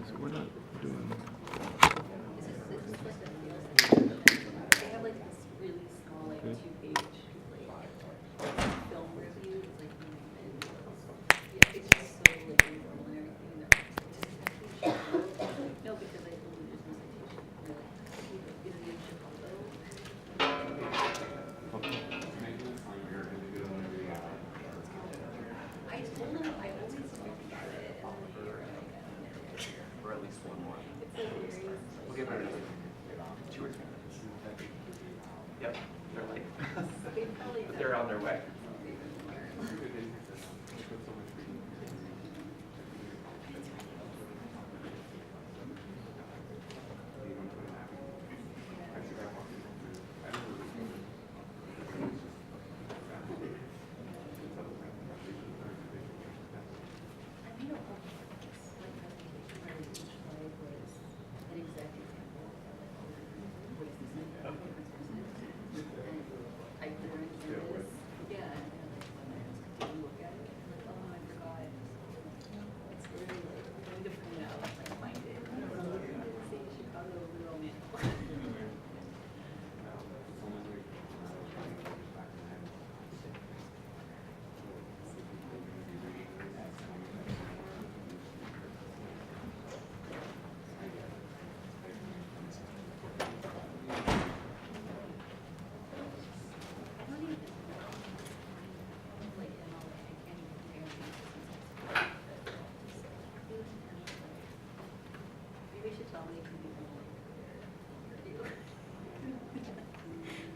So we're not doing. They have like this really small, like 2-page film review. It's like, yeah, it's just so like informal and everything. No, because I told you there's no citation. In Chicago. I told them I always forget it. Or at least one more. It's hilarious. We'll give her 2 or 3 minutes. Yep, they're late. They probably But they're on their way.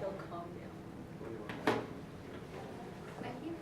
They'll calm down. I think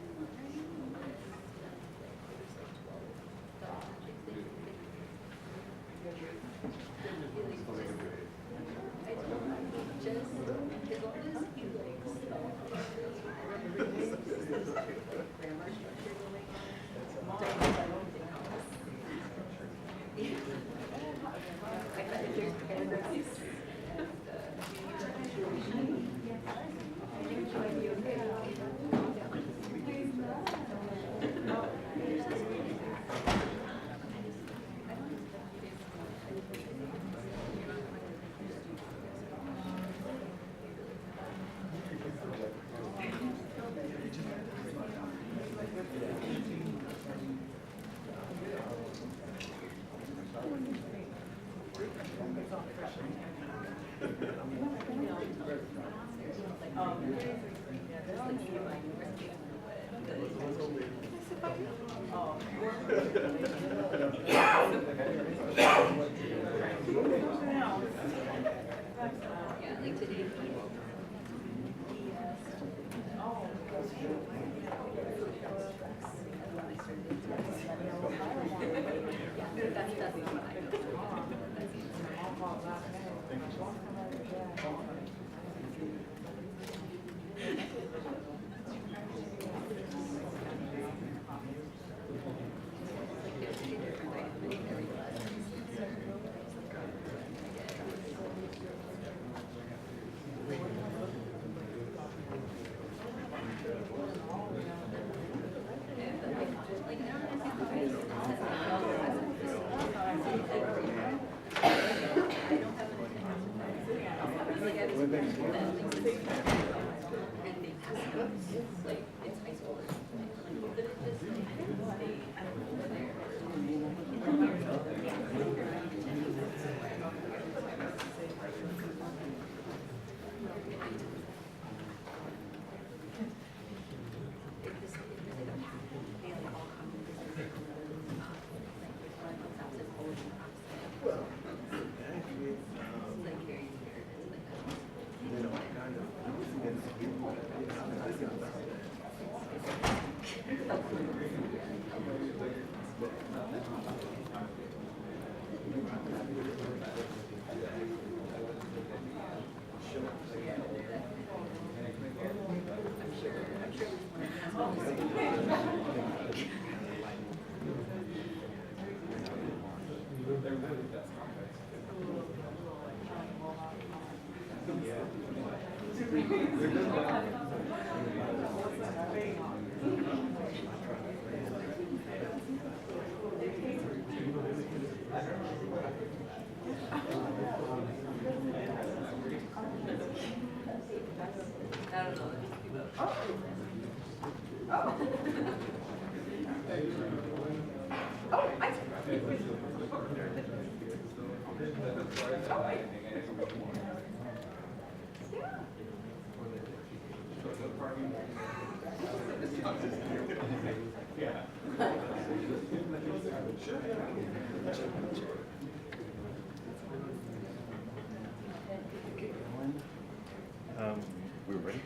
We're ready?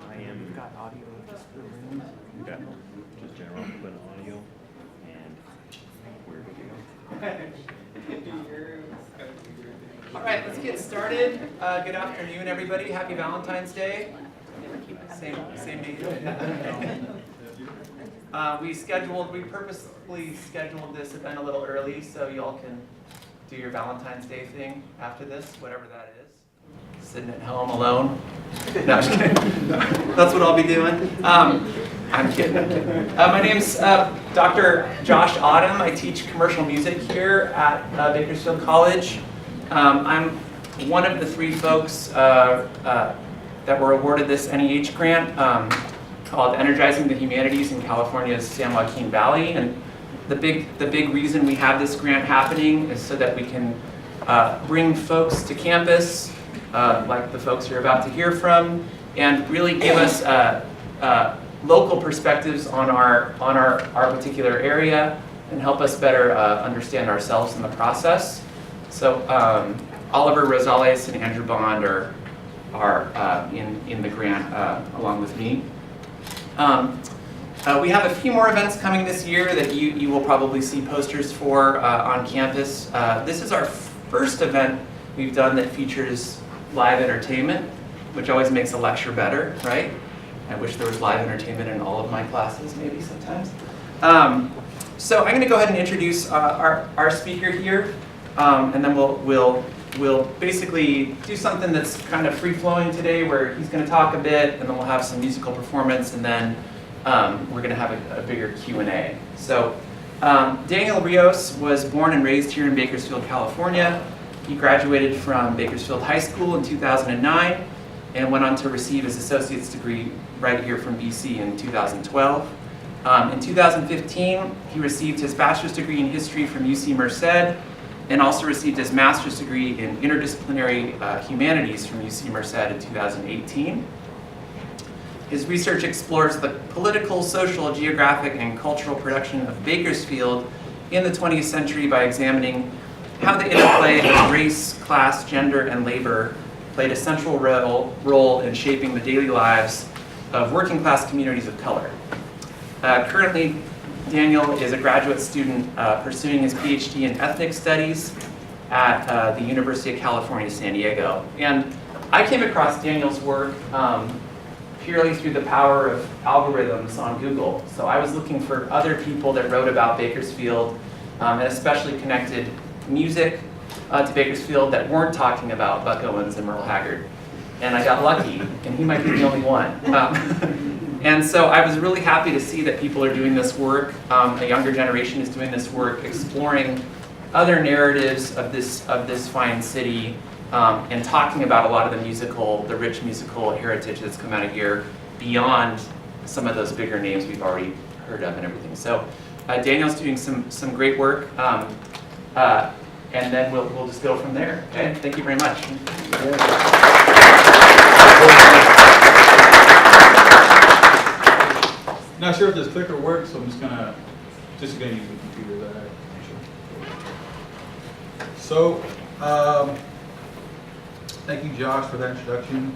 I am. Got audio just for the room? You got just general open audio and we're good to go. All right, let's get started. Good afternoon, everybody. Happy Valentine's Day. Same day. We purposely scheduled this event a little early so y'all can do your Valentine's Day thing after this, whatever that is. Sitting at home alone. No, I'm just kidding. That's what I'll be doing. I'm kidding. My name's Dr. Josh Autumn. I teach commercial music here at Bakersfield College. I'm one of the 3 folks that were awarded this NEH grant called Energizing the Humanities in California's San Joaquin Valley. And the big reason we have this grant happening is so that we can bring folks to campus, like the folks you're about to hear from, and really give us local perspectives on our particular area and help us better understand ourselves in the process. So Oliver Rosales and Andrew Bond are in the grant along with me. We have a few more events coming this year that you will probably see posters for on campus. This is our first event we've done that features live entertainment, which always makes a lecture better, right? I wish there was live entertainment in all of my classes, maybe sometimes. So I'm going to go ahead and introduce our speaker here, and then we'll basically do something that's kind of free-flowing today, where he's going to talk a bit, and then we'll have some musical performance, and then we're going to have a bigger Q&A. So Daniel Rios was born and raised here in Bakersfield, California. He graduated from Bakersfield High School in 2009 and went on to receive his associate's degree right here from BC in 2012. In 2015, he received his bachelor's degree in history from UC Merced and also received his master's degree in interdisciplinary humanities from UC Merced in 2018. His research explores the political, social, geographic, and cultural production of Bakersfield in the 20th century by examining how the interplay of race, class, gender, and labor played a central role in shaping the daily lives of working class communities of color. Currently, Daniel is a graduate student pursuing his PhD in ethnic studies at the University of California, San Diego. And I came across Daniel's work purely through the power of algorithms on Google. So I was looking for other people that wrote about Bakersfield and especially connected music to Bakersfield that weren't talking about Buck Owens and Merle Haggard. And I got lucky, and he might be the only one. And so I was really happy to see that people are doing this work. A younger generation is doing this work, exploring other narratives of this fine city, and talking about a lot of the rich musical heritage that's come out of here beyond some of those bigger names we've already heard of and everything. So Daniel's doing some great work. And then we'll just go from there. Okay, thank you very much. Not sure if this clicker works, so I'm just gonna use the computer that I actually. So, thank you, Josh, for that introduction.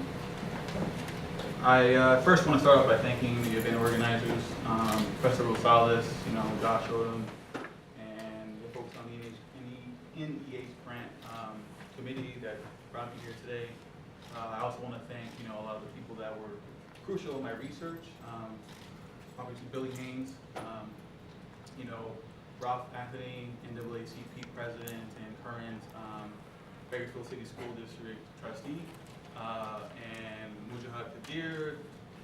I first want to start off by thanking the event organizers, Professor Rosales, Josh Odom, and the folks on the NEH grant committee that brought me here today. I also want to thank a lot of the people that were crucial in my research. Obviously Billy Haynes, Ralph Anthony, NAACP president and current Bakersfield City School District trustee, and Mujahid Kadir,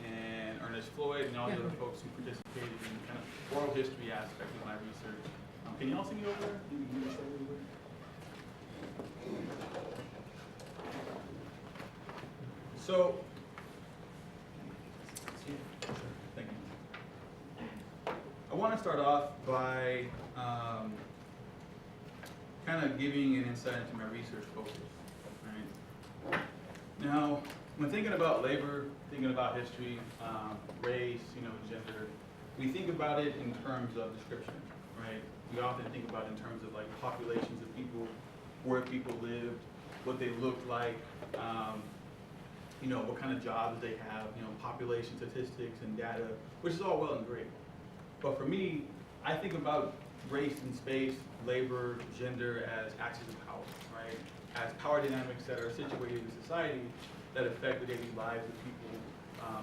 and Ernest Floyd, and all the other folks who participated in kind of oral history aspect of my research. Can you all see me over there? Can you show me over there? So I want to start off by kind of giving an insight into my research focus. Right? Now, when thinking about labor, thinking about history, race, gender, we think about it in terms of description, right? We often think about it in terms of like populations of people, where people lived, what they looked like, what kind of jobs they have, population statistics and data, which is all well and great. But for me, I think about race and space, labor, gender as axes of power, right? As power dynamics that are situated in society that affect the daily lives of people,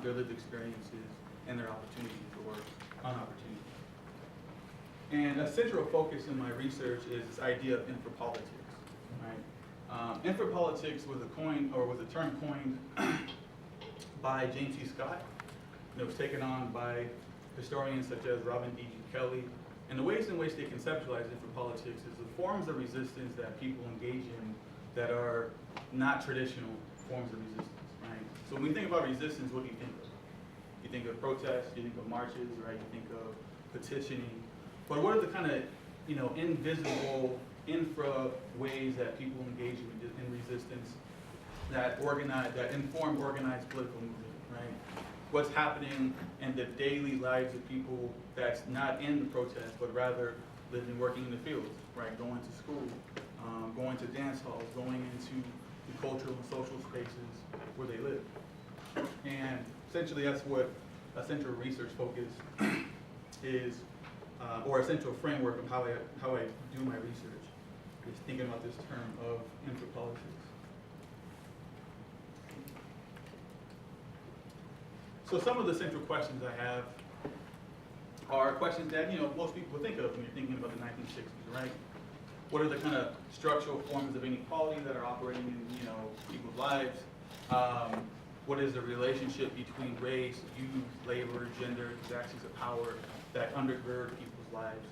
their lived experiences, and their opportunities or unopportunities. And a central focus in my research is this idea of infrapolitics, right? Infrapolitics was a term coined by James C. Scott. And it was taken on by historians such as Robin D. Kelly. And the ways in which they conceptualize infrapolitics is the forms of resistance that people engage in that are not traditional forms of resistance, right? So when we think about resistance, what do you think of? You think of protests, you think of marches, right? You think of petitioning. But what are the kind of, invisible infra ways that people engage in resistance that inform organized political movement, right? What's happening in the daily lives of people that's not in the protest, but rather living, working in the fields, right? Going to school, going to dance halls, going into the cultural and social spaces where they live. And essentially that's what a central research focus is, or a central framework of how I do my research, is thinking about this term of infrapolitics. So some of the central questions I have are questions that most people would think of when you're thinking about the 1960s, right? What are the kind of structural forms of inequality that are operating in people's lives? What is the relationship between race, youth, labor, gender, these axes of power that undergird people's lives,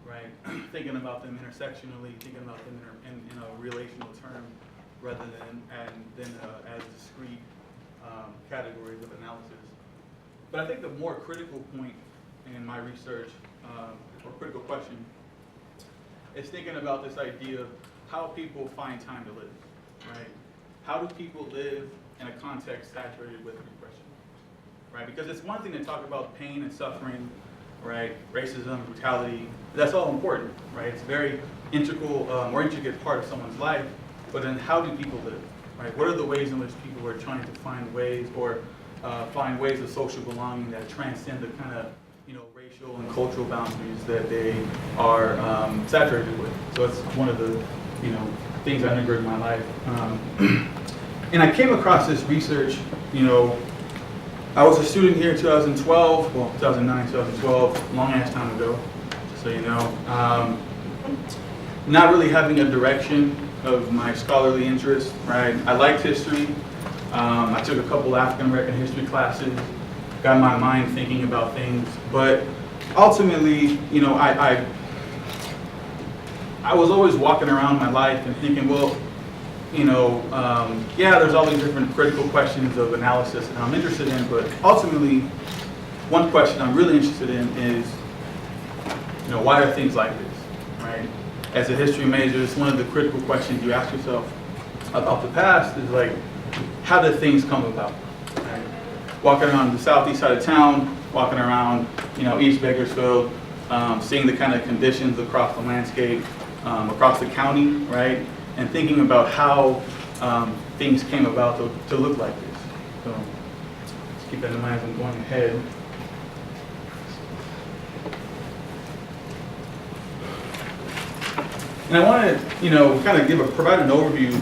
right? Thinking about them intersectionally, thinking about them in a relational term rather than as discrete categories of analysis. But I think the more critical point in my research, or critical question, is thinking about this idea of how people find time to live, right? How do people live in a context saturated with repression, right? Because it's one thing to talk about pain and suffering, right? Racism, brutality, that's all important, right? It's a very integral or intricate part of someone's life, but then how do people live, right? What are the ways in which people are trying to find ways of social belonging that transcend the kind of racial and cultural boundaries that they are saturated with. So it's one of the things that undergird my life. And I came across this research. I was a student here in 2012, well 2009, 2012, long ass time ago, just so you know. Not really having a direction of my scholarly interest, right? I liked history. I took a couple African American history classes, got my mind thinking about things, but ultimately, I was always walking around my life and thinking, well, yeah, there's all these different critical questions of analysis that I'm interested in, but ultimately, one question I'm really interested in is, why are things like this, right? As a history major, it's one of the critical questions you ask yourself about the past is like, how did things come about? Right? Walking around the southeast side of town, walking around, East Bakersfield, seeing the kind of conditions across the landscape, across the county, right? And thinking about how things came about to look like this. So let's keep that in mind as I'm going ahead. And I want to, kind of provide an overview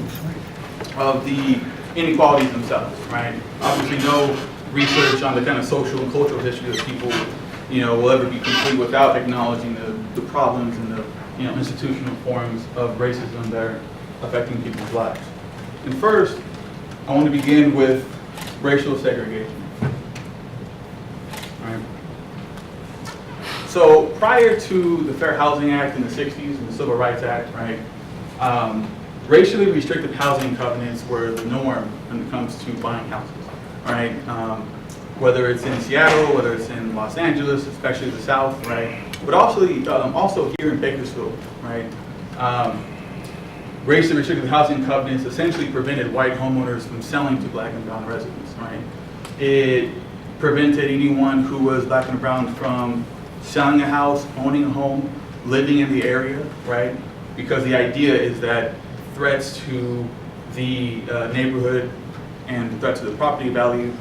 of the inequalities themselves, right? Obviously, no research on the kind of social and cultural history of people, will ever be complete without acknowledging the problems and the, institutional forms of racism that are affecting people's lives. And first, I want to begin with racial segregation. Right? So prior to the Fair Housing Act in the 60s and the Civil Rights Act, right, racially restricted housing covenants were the norm when it comes to buying houses, right? whether it's in Seattle, whether it's in Los Angeles, especially the South, right? But also here in Bakersfield, right? Racially restricted housing covenants essentially prevented white homeowners from selling to black and brown residents, right? It prevented anyone who was black and brown from selling a house, owning a home, living in the area, right? Because the idea is that threats to the neighborhood and the threat to the property value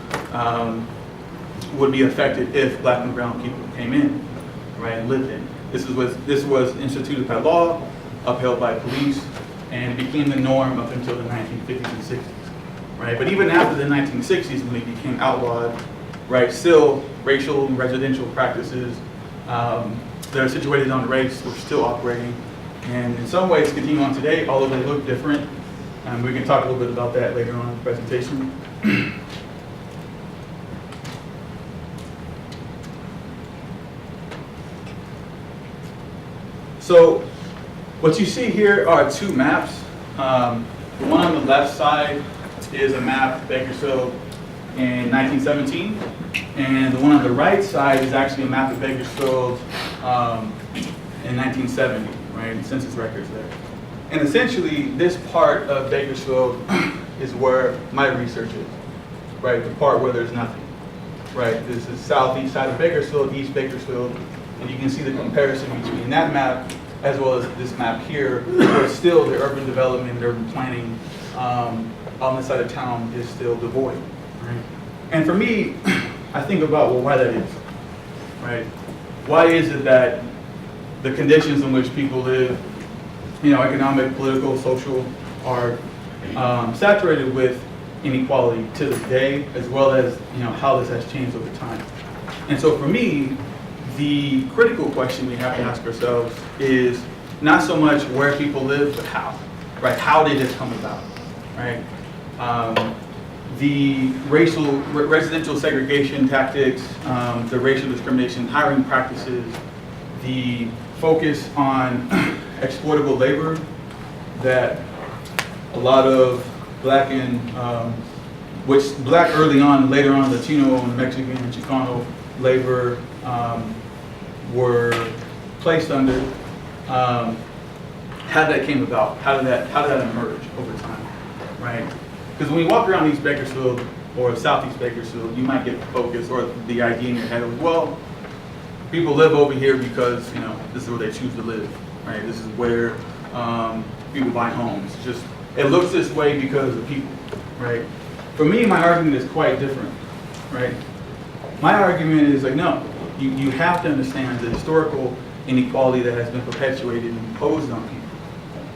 would be affected if black and brown people came in, right, and lived in. This was instituted by law, upheld by police, and it became the norm up until the 1950s and 60s, right? But even after the 1960s, when it became outlawed, right, still racial and residential practices that are situated on race were still operating, and in some ways continue on today, although they look different. We can talk a little bit about that later on in the presentation. So what you see here are two maps. The one on the left side is a map of Bakersfield in 1917, and the one on the right side is actually a map of Bakersfield in 1970, right, and census records there. And essentially, this part of Bakersfield is where my research is, right, the part where there's nothing, right? This is southeast side of Bakersfield, East Bakersfield, and you can see the comparison between that map as well as this map here, where still the urban development and urban planning on this side of town is still devoid, right? And for me, I think about, well, why that is, right? Why is it that the conditions in which people live, economic, political, social, are saturated with inequality to this day, as well as, how this has changed over time. And so for me, the critical question we have to ask ourselves is not so much where people live, but how, right? How did this come about, right? The residential segregation tactics, the racial discrimination hiring practices, the focus on exploitable labor that a lot of black and, black early on, later on Latino and Mexican and Chicano labor were placed under, how that came about, how did that emerge over time, right? Because when you walk around East Bakersfield or Southeast Bakersfield, you might get the focus or the idea in your head of, well, people live over here because, this is where they choose to live, right? This is where people buy homes. It looks this way because of people, right? For me, my argument is quite different, right? My argument is like, no, you have to understand the historical inequality that has been perpetuated and imposed on people,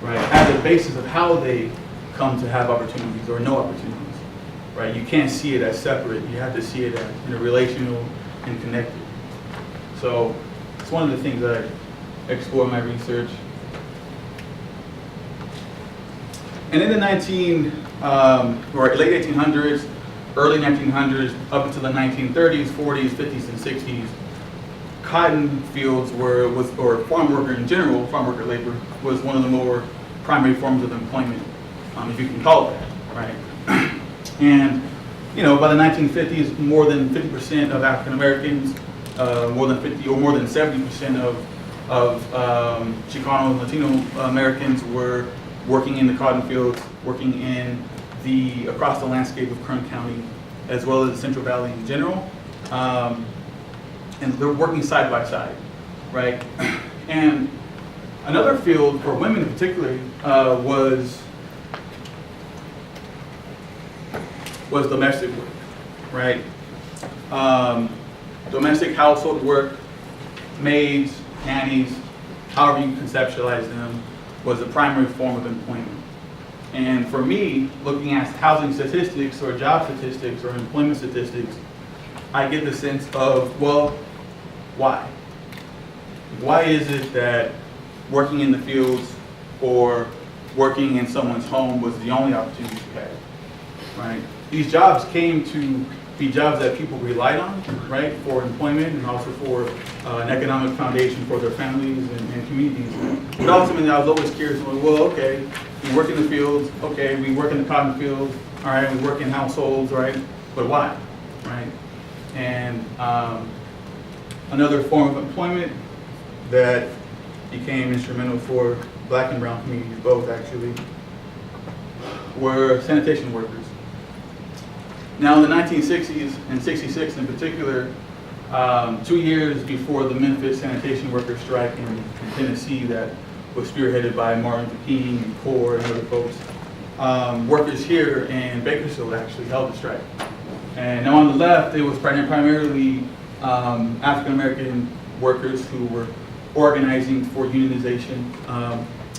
right? As a basis of how they come to have opportunities or no opportunities, right? You can't see it as separate. You have to see it as interrelational and connected. So it's one of the things that I explore in my research. And in the late 1800s, early 1900s, up until the 1930s, 40s, 50s, and 60s, cotton fields or farm worker in general, farm worker labor, was one of the more primary forms of employment, if you can call it that, right? And, by the 1950s, more than 50% of African Americans, more than 50 or more than 70% of Chicano and Latino Americans were working in the cotton fields, working across the landscape of Kern County, as well as the Central Valley in general. And they're working side by side, right? And another field for women in particular was domestic work, right? Domestic household work, maids, nannies, however you conceptualize them, was the primary form of employment. And for me, looking at housing statistics or job statistics or employment statistics, I get the sense of, well, why? Why is it that working in the fields or working in someone's home was the only opportunity you had, right? These jobs came to be jobs that people relied on, right, for employment and also for an economic foundation for their families and communities. But ultimately, I was always curious, well, okay, we work in the fields, okay, we work in the cotton fields, all right, we work in households, right, but why, right? And another form of employment that became instrumental for Black and brown communities, both actually, were sanitation workers. Now in the 1960s, and 66 in particular, 2 years before the Memphis sanitation workers strike in Tennessee that was spearheaded by Martin Luther King and CORE and other folks, workers here in Bakersfield actually held the strike. And now on the left, it was primarily African-American workers who were organizing for unionization.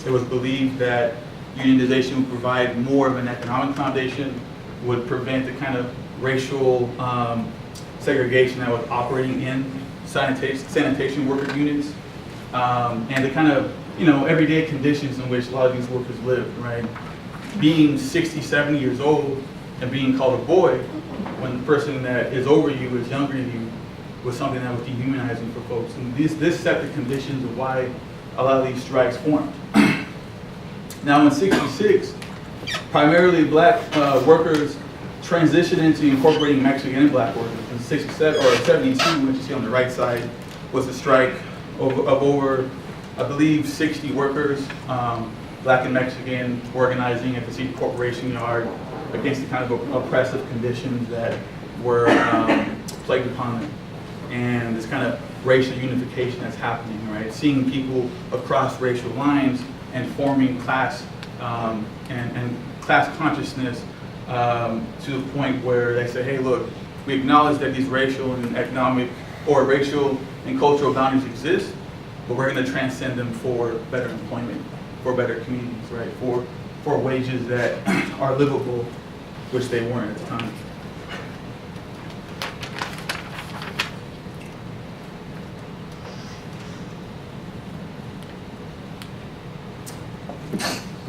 It was believed that unionization would provide more of an economic foundation, would prevent the kind of racial segregation that was operating in sanitation worker units, and the kind of everyday conditions in which a lot of these workers lived, right? Being 60, 70 years old and being called a boy when the person that is over you is younger than you was something that was dehumanizing for folks. And this set the conditions of why a lot of these strikes formed. Now in 66, primarily Black workers transitioned into incorporating Mexican and Black workers. In 67 or 72, which you see on the right side, was a strike of over, I believe, 60 workers, Black and Mexican, organizing at the City Corporation yard against the kind of oppressive conditions that were plagued upon them. And this kind of racial unification that's happening, right? Seeing people across racial lines and forming class and class consciousness to the point where they say, hey, look, we acknowledge that these racial and economic or racial and cultural boundaries exist, but we're going to transcend them for better employment, for better communities, right? For wages that are livable, which they weren't at the time.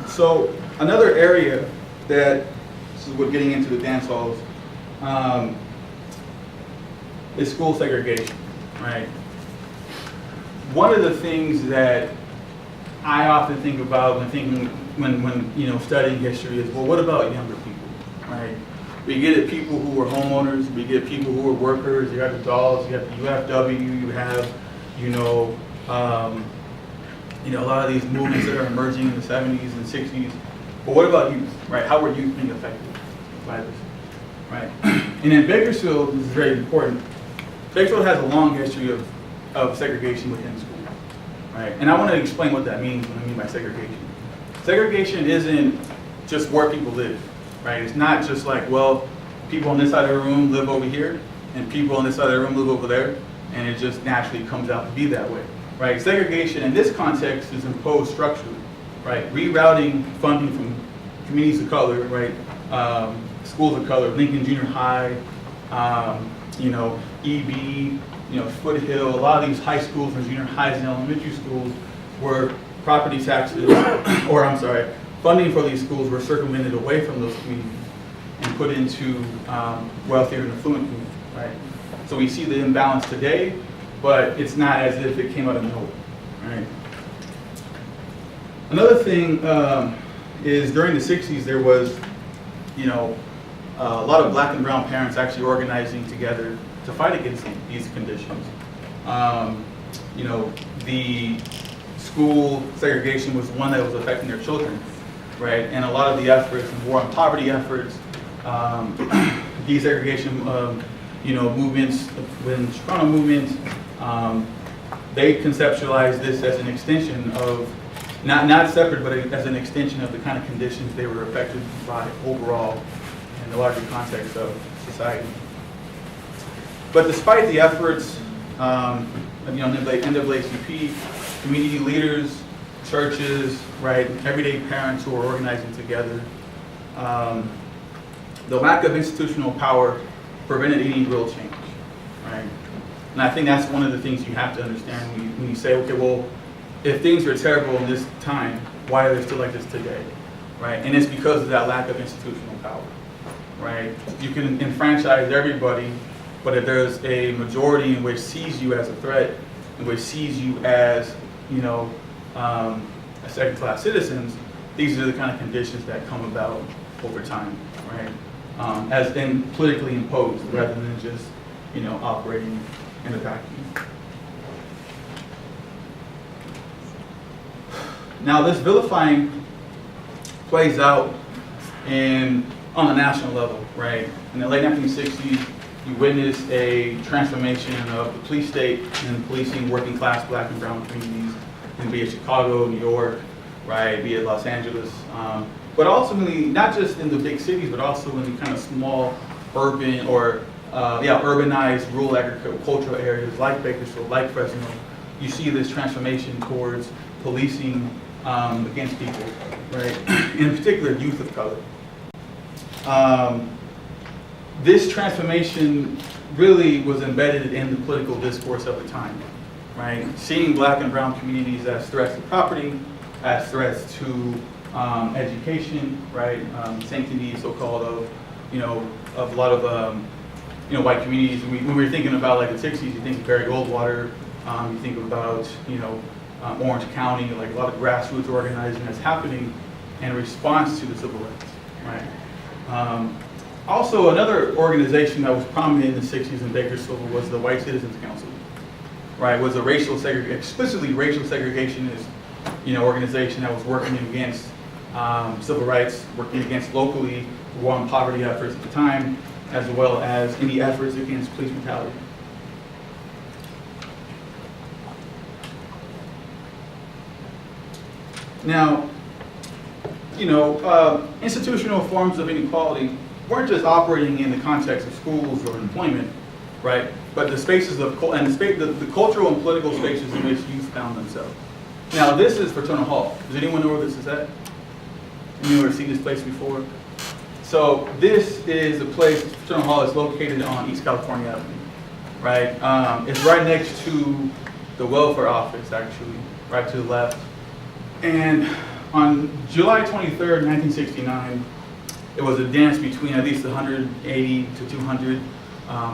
So another area that, this is what getting into the dance halls, is school segregation, right? One of the things that I often think about when studying history is, well, what about younger people, right? We get at people who were homeowners, we get people who were workers, you have the dolls, you have the UFW, you have, a lot of these movements that are emerging in the 70s and 60s. But what about youth, right? How were youth being affected by this, right? And in Bakersfield, this is very important. Bakersfield has a long history of segregation within school, right? And I want to explain what that means when I mean by segregation. Segregation isn't just where people live, right? It's not just like, well, people on this side of the room live over here, and people on this side of the room live over there, and it just naturally comes out to be that way, right? Segregation in this context is imposed structurally, right? Rerouting funding from communities of color, right? Schools of color, Lincoln Junior High, EB, Foothill, a lot of these high schools and junior highs and elementary schools were property taxes, funding for these schools were circumvented away from those communities and put into wealthier and affluent communities, right? So we see the imbalance today, but it's not as if it came out of nowhere, right? Another thing is during the 60s, there was, a lot of Black and brown parents actually organizing together to fight against these conditions. The school segregation was one that was affecting their children, right? And a lot of the efforts and war on poverty efforts, desegregation, movements, within the Chicago movement, they conceptualized this as an extension of, not separate, but as an extension of the kind of conditions they were affected by overall in the larger context of society. But despite the efforts of NAACP, community leaders, churches, right, everyday parents who are organizing together, the lack of institutional power prevented any real change, right? And I think that's one of the things you have to understand when you say, okay, well, if things are terrible in this time, why are they still like this today, right? And it's because of that lack of institutional power, right? You can enfranchise everybody, but if there's a majority in which sees you as a threat, in which sees you as, second-class citizens, these are the kind of conditions that come about over time, right? As then politically imposed rather than just, operating in a vacuum. Now, this vilifying plays out on a national level, right? In the late 1960s, you witnessed a transformation of the police state and policing working class black and brown communities in be it Chicago, New York, right, be it Los Angeles, but ultimately not just in the big cities, but also in the kind of small urban or urbanized rural agricultural areas like Bakersfield, like Fresno. You see this transformation towards policing against people, right, in particular youth of color. This transformation really was embedded in the political discourse of the time, right? Seeing black and brown communities as threats to property, as threats to education, right? Sanctity, so-called, of a lot of white communities. When we were thinking about like the 60s, you think of Barry Goldwater, you think about Orange County, like a lot of grassroots organizing that's happening in response to the civil rights, right? Also, another organization that was prominent in the 60s in Bakersfield was the White Citizens Council, right? Was a explicitly racial segregationist, organization that was working against civil rights, working against locally war on poverty efforts at the time, as well as any efforts against police brutality. Now, institutional forms of inequality weren't just operating in the context of schools or employment, right? But the spaces of, the cultural and political spaces in which youth found themselves. Now, this is Fraternal Hall. Does anyone know where this is at? Anyone ever seen this place before? So this is a place, Fraternal Hall is located on East California Avenue, right? It's right next to the welfare office, actually, right to the left. And on July 23rd, 1969, it was a dance between at least 180 to 200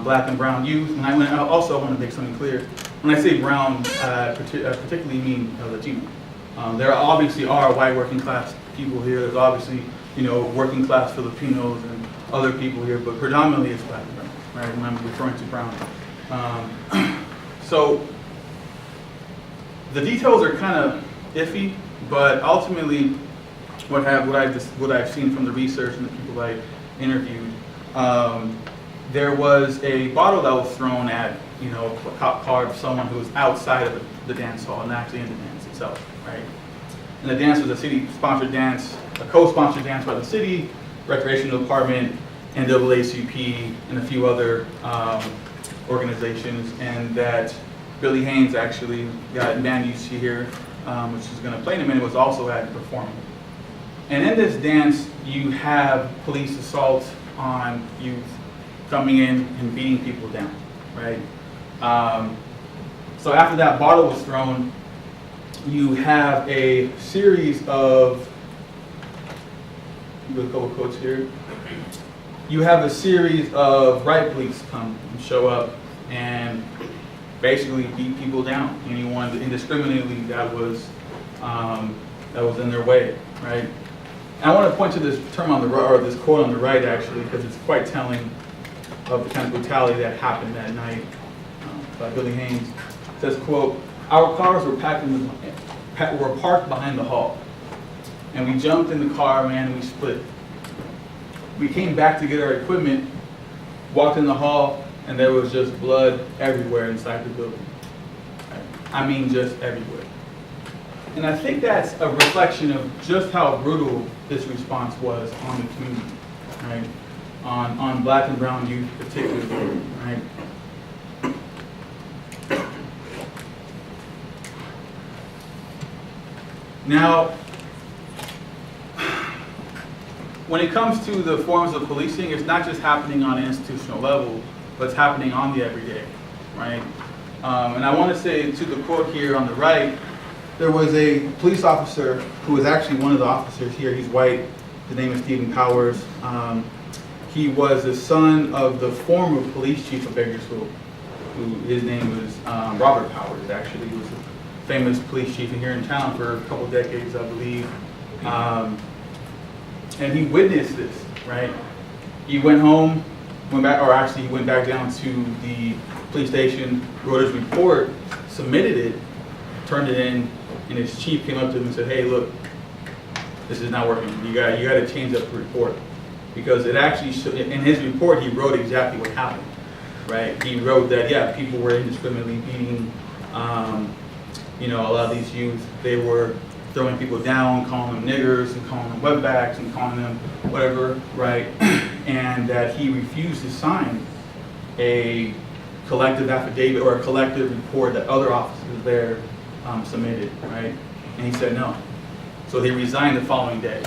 black and brown youth. And I also want to make something clear. When I say brown, particularly mean Latino. There obviously are white working class people here. There's obviously, working class Filipinos and other people here, but predominantly it's black and brown, right? When I'm referring to brown. So the details are kind of iffy, but ultimately, what I've seen from the research and the people I interviewed, there was a bottle that was thrown at a cop car of someone who was outside of the dance hall and actually in the dance itself, right? And the dance was a city-sponsored dance, a co-sponsored dance by the city, recreational department, NAACP, and a few other organizations, and that Billy Haynes actually got band you see here, which is going to play in a minute, was also at performing. And in this dance, you have police assault on youth coming in and beating people down, right? So after that bottle was thrown, you have a series of, with a couple quotes here, you have a series of riot police come and show up and basically beat people down, anyone indiscriminately that was in their way, right? And I want to point to this term on the right, or this quote on the right actually, because it's quite telling of the kind of brutality that happened that night by Billy Haynes. It says, quote, "Our cars were parked behind the hall, and we jumped in the car, man, and we split. We came back to get our equipment, walked in the hall, and there was just blood everywhere inside the building. I mean, just everywhere." And I think that's a reflection of just how brutal this response was on the community, right? On black and brown youth particularly, right? Now, when it comes to the forms of policing, it's not just happening on an institutional level, but it's happening on the everyday, right? And I want to say to the quote here on the right, there was a police officer who was actually one of the officers here. He's white. His name is Stephen Powers. He was the son of the former police chief of Bakersfield, his name was Robert Powers, actually. He was a famous police chief here in town for a couple decades, I believe. And he witnessed this, right? He went home, went back down to the police station, wrote his report, submitted it, turned it in, and his chief came up to him and said, "Hey, look, this is not working. You got to change up the report." Because it actually in his report, he wrote exactly what happened, right? He wrote that, yeah, people were indiscriminately beating, a lot of these youth. They were throwing people down, calling them niggers, and calling them wetbacks, and calling them whatever, right? And that he refused to sign a collective affidavit or a collective report that other officers there submitted, right? And he said no. So he resigned the following day.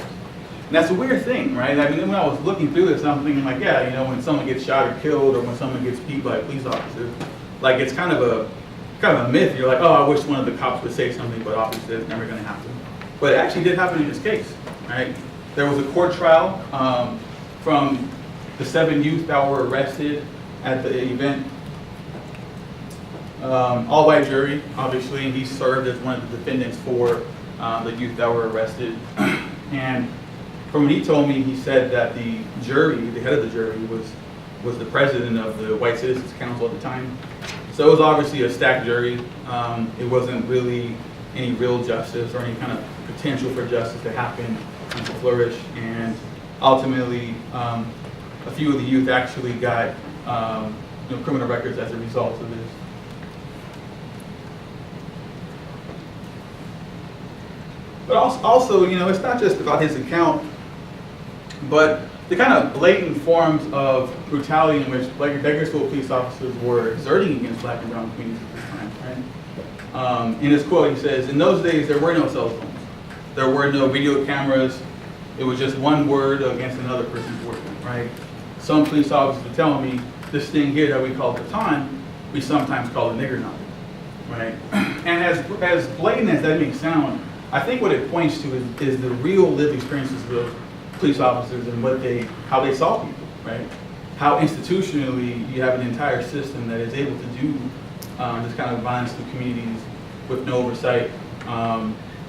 And that's a weird thing, right? I mean, when I was looking through this, I'm thinking like, yeah, when someone gets shot or killed, or when someone gets beat by a police officer, like it's kind of a myth. You're like, oh, I wish one of the cops would say something, but obviously it's never going to happen. But it actually did happen in this case, right? There was a court trial from the 7 youth that were arrested at the event. All-white jury, obviously, and he served as one of the defendants for the youth that were arrested. And from what he told me, he said that the jury, the head of the jury, was the president of the White Citizens Council at the time. So it was obviously a stacked jury. It wasn't really any real justice or any kind of potential for justice to happen and to flourish. And ultimately, a few of the youth actually got criminal records as a result of this. But also, it's not just about his account, but the kind of blatant forms of brutality in which Bakersfield police officers were exerting against black and brown communities at this time, right? In his quote, he says, "In those days, there were no cell phones. There were no video cameras. It was just one word against another person's word," right? Some police officers were telling me, this thing here that we call baton, we sometimes call a nigger knot, right? And as blatant as that may sound, I think what it points to is the real lived experiences of police officers and how they saw people, right? How institutionally you have an entire system that is able to do this kind of violence to communities with no oversight,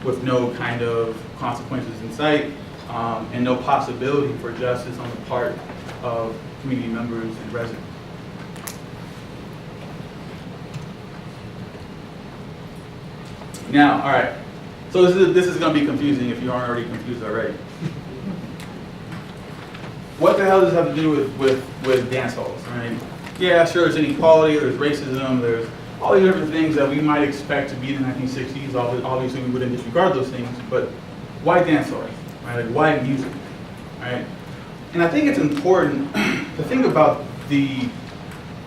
with no kind of consequences in sight, and no possibility for justice on the part of community members and residents. Now, all right. So this is going to be confusing if you aren't already confused already. What the hell does this have to do with dance halls, right? Yeah, sure, there's inequality, there's racism, there's all these different things that we might expect to be in the 1960s. Obviously, we wouldn't disregard those things, but why dance halls, right? Like, why music, right? And I think it's important to think about the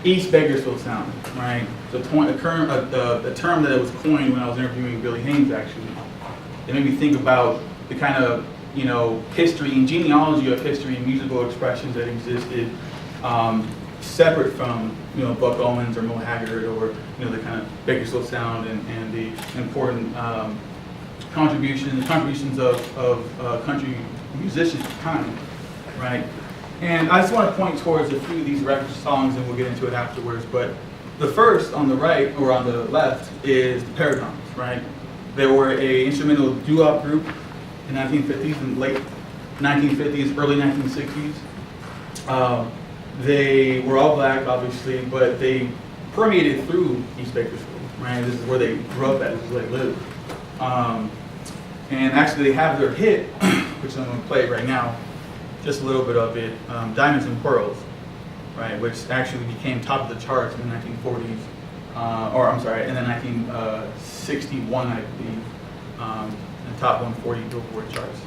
East Bakersfield sound, right? The term that it was coined when I was interviewing Billy Haynes, actually. It made me think about the kind of, history and genealogy of history and musical expressions that existed separate from, Buck Owens or Mo Haggard or, the kind of Bakersfield sound and the important contributions of country musicians at the time, right? And I just want to point towards a few of these record songs, and we'll get into it afterwards. But the first on the right, or on the left, is the Paragons, right? They were a instrumental doo-wop group in the 1950s and late 1950s, early 1960s. They were all black, obviously, but they permeated through East Bakersfield, right? This is where they grew up at, this is where they lived. And actually they have their hit, which I'm gonna play right now, just a little bit of it, Diamonds and Pearls, right? Which actually became top of the charts in the 1940s, in the 1961, I believe, in the top 140 Billboard charts.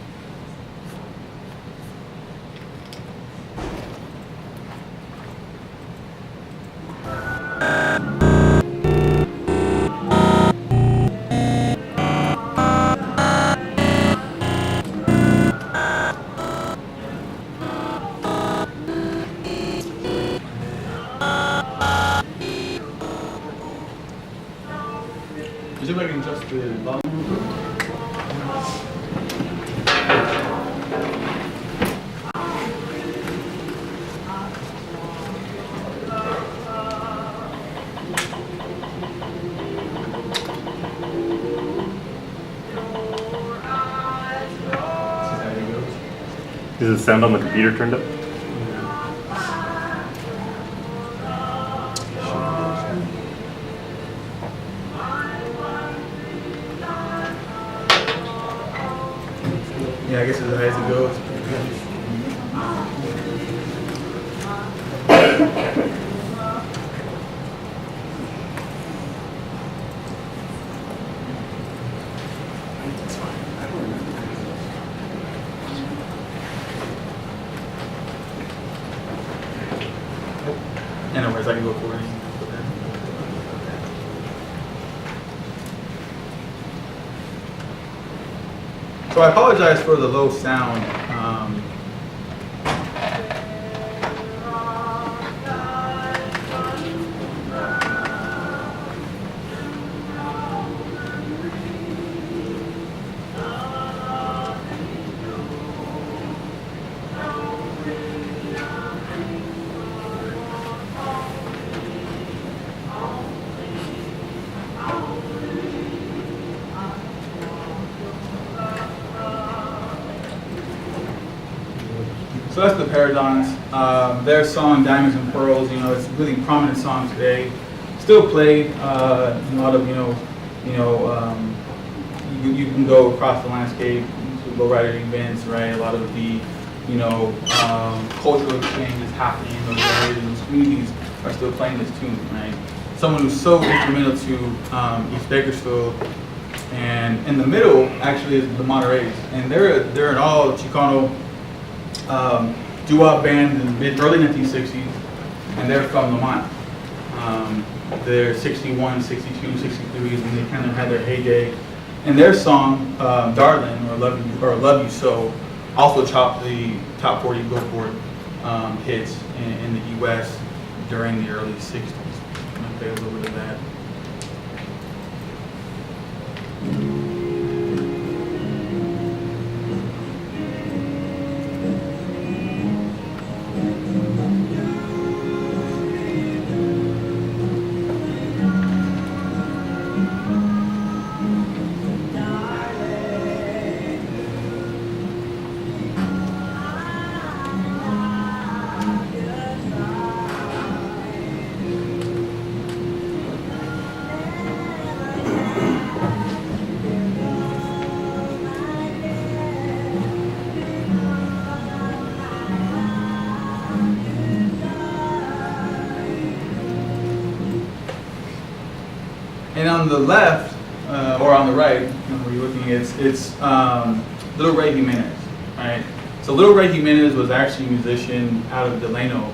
Is anybody can adjust the volume? Is the sound on the computer turned up? Yeah, I guess as high as it goes. Anyways, I can go for it. So I apologize for the low sound. So that's the Paradigms. Their song "Diamonds and Pearls," you know, it's a really prominent song today. Still played. A lot of you can go across the landscape, you can go right at events, right? A lot of the cultural exchanges happening in those areas and those communities are still playing this tune, right? Someone who's so instrumental to East Bakersfield. And in the middle actually is the Monterey's, and they're an all Chicano doo-wop band in the early 1960s, and they're from Lamont. They're 61, 62, 63, and they kind of had their heyday. And their song, Darling, or Love You So, also topped the top 40 Billboard hits in the US during the early 60s. I'm going to play a little bit of that. And on the left, or on the right, where you're looking, it's Little Ray Jimenez, right? So Little Ray Jimenez was actually a musician out of Delano.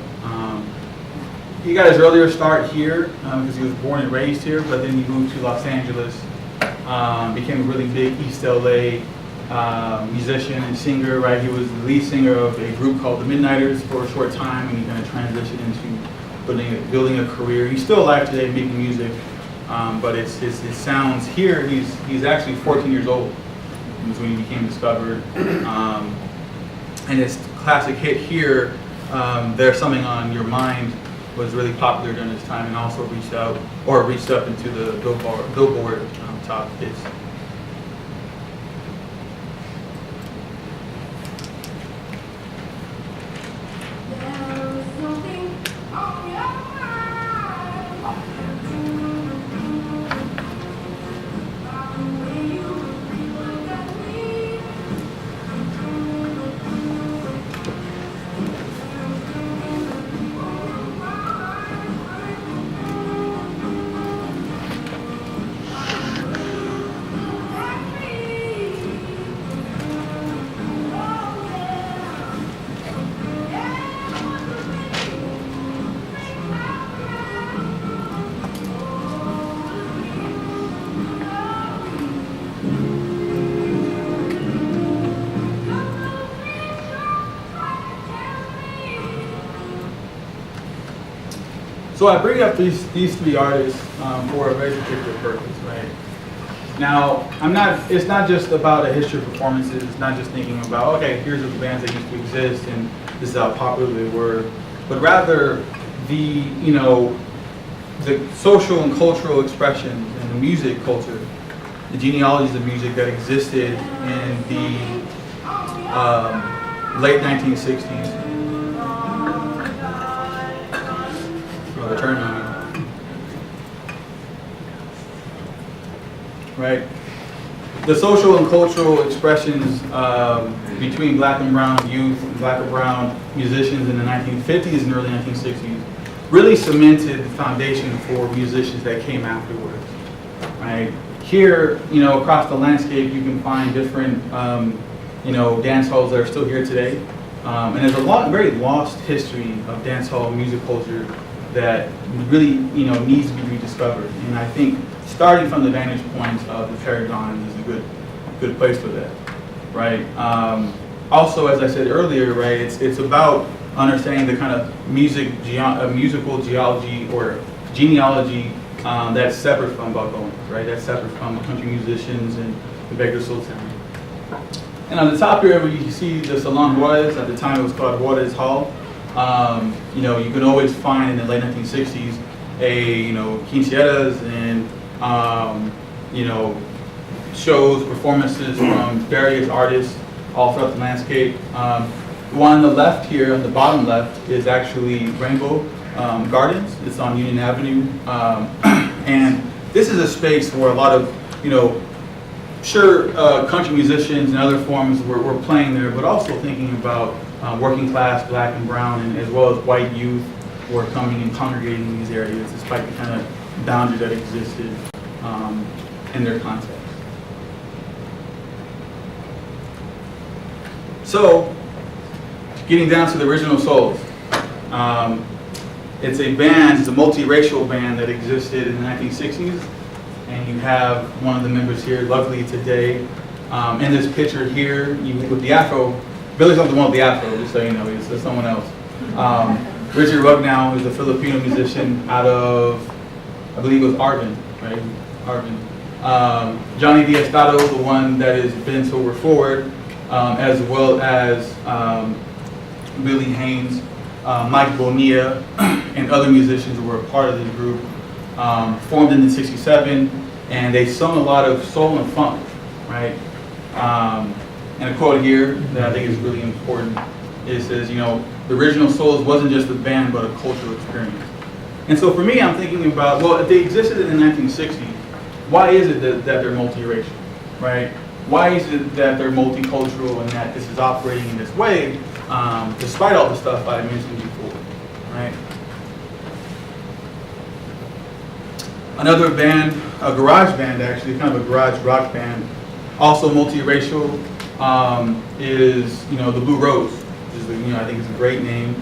He got his earlier start here because he was born and raised here, but then he moved to Los Angeles, became a really big East LA musician and singer, right? He was the lead singer of a group called the Midnighters for a short time, and he kind of transitioned into building a career. He's still alive today making music. But his sounds here, he's actually 14 years old. Was when he became discovered. And his classic hit here, There's Something on Your Mind, was really popular during this time and also reached up into the Billboard top hits. So I bring up these three artists for a very particular purpose, right? Now, it's not just about a history of performances. It's not just thinking about, okay, here's the bands that used to exist and this is how popular they were, but rather the social and cultural expressions and the music culture, the genealogies of music that existed in the late 1960s. Turn on me. Right. the social and cultural expressions between black and brown youth, black and brown musicians in the 1950s and early 1960s really cemented the foundation for musicians that came afterwards, right? Here, across the landscape, you can find different, dance halls that are still here today. And there's a very lost history of dance hall music culture that really, needs to be rediscovered. And I think starting from the vantage point of the Paragon is a good place for that, right? Also, as I said earlier, right, it's about understanding the kind of musical geology or genealogy that's separate from Buck Owens, right? That's separate from the country musicians and the Bakersfield town. And on the top here, you see the Salon Juarez. At the time, it was called Juarez Hall. You can always find in the late 1960s quinceañeras and shows, performances from various artists all throughout the landscape. The one on the left here, on the bottom left, is actually Rainbow Gardens. It's on Union Avenue. And this is a space where a lot of, country musicians and other forms were playing there, but also thinking about working class, black and brown, and as well as white youth who are coming and congregating in these areas, despite the kind of boundary that existed in their context. So, getting down to the Original Souls. It's a multiracial band that existed in the 1960s, and you have one of the members here, luckily today. In this picture here, with the afro, Billy's not the one with the afro, just so you know, he's someone else. Richard Rugnow is a Filipino musician out of, I believe it was Arvin, right? Arvin. Johnny Diestado, the one that is bent over forward, as well as Billy Haynes, Mike Bonilla, and other musicians who were a part of this group, formed in '67, and they sung a lot of soul and funk, right? And a quote here that I think is really important, it says, the Original Souls wasn't just a band, but a cultural experience. And so for me, I'm thinking about, well, if they existed in the 1960s, why is it that they're multiracial, right? Why is it that they're multicultural and that this is operating in this way, despite all the stuff I mentioned before, right? Another band, a garage band actually, kind of a garage rock band, also multiracial, is the Blue Rose, which is I think is a great name.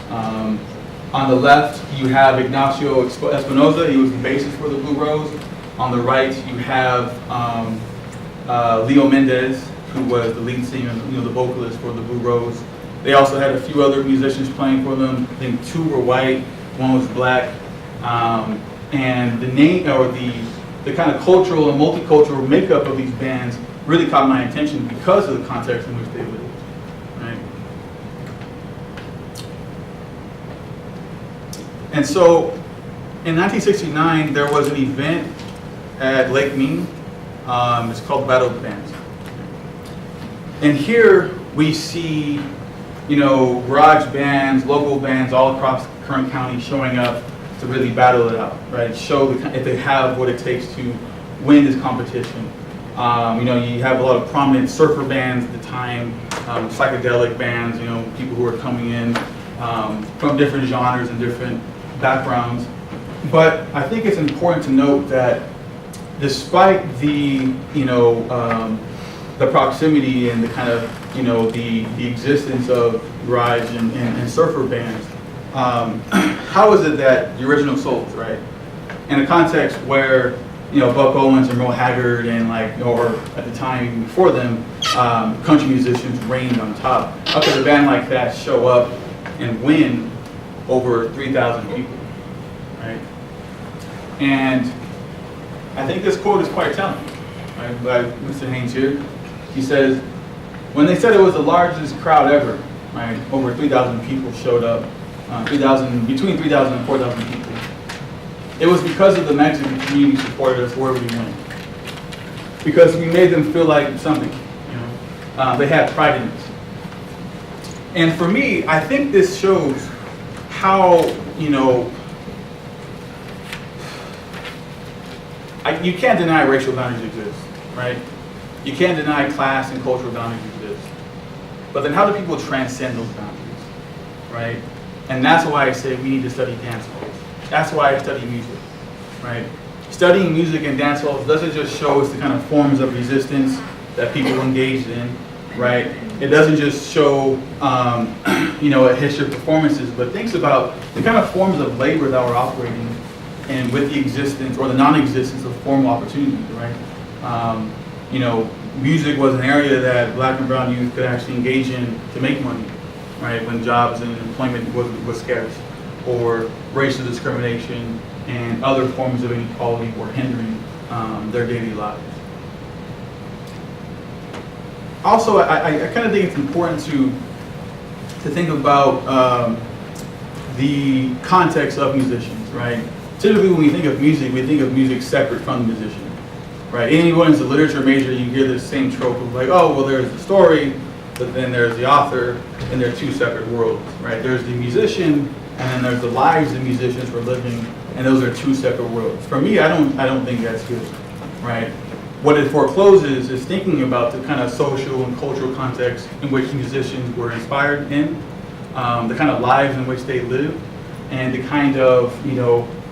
On the left, you have Ignacio Espinoza. He was the bassist for the Blue Rose. On the right, you have Leo Mendez, who was the lead singer, the vocalist for the Blue Rose. They also had a few other musicians playing for them. I think 2 were white, 1 was black. And the name, or the kind of cultural and multicultural makeup of these bands really caught my attention because of the context in which they lived, right? And so, in 1969, there was an event at Lake Mead. It's called Battle of the Bands. And here we see, garage bands, local bands all across Kern County showing up to really battle it out, right? Show if they have what it takes to win this competition. You have a lot of prominent surfer bands at the time, psychedelic bands, people who are coming in from different genres and different backgrounds. But I think it's important to note that despite the proximity and the kind of, the existence of garage and surfer bands, how is it that the Original Souls, right? In a context where, Buck Owens and Merle Haggard and or at the time before them, country musicians reigned on top. How could a band like that show up and win over 3,000 people, right? And I think this quote is quite telling, right, by Mr. Haynes here. He says, when they said it was the largest crowd ever, right, over 3,000 people showed up, between 3,000 and 4,000 people. It was because of the Mexican community supported us wherever we went. Because we made them feel like something, they had pride in us. And for me, I think this shows how, you can't deny racial boundaries exist, right? You can't deny class and cultural boundaries exist. But then how do people transcend those boundaries, right? And that's why I say we need to study dance halls. That's why I study music, right? Studying music and dance halls doesn't just show us the kind of forms of resistance that people engaged in, right? It doesn't just show, a history of performances, but thinks about the kind of forms of labor that we're operating and with the existence or the non-existence of formal opportunities, right? Music was an area that Black and brown youth could actually engage in to make money, right? When jobs and employment was scarce, or racial discrimination and other forms of inequality were hindering their daily lives. Also, I kind of think it's important to think about the context of musicians, right? Typically when we think of music separate from the musician, right? Anyone who's a literature major, you hear the same trope of like, oh, well, there's the story, but then there's the author, and they're two separate worlds, right? There's the musician, and then there's the lives the musicians were living, and those are two separate worlds. For me, I don't think that's good, right? What it forecloses is thinking about the kind of social and cultural context in which musicians were inspired in, the kind of lives in which they lived, and the kind of,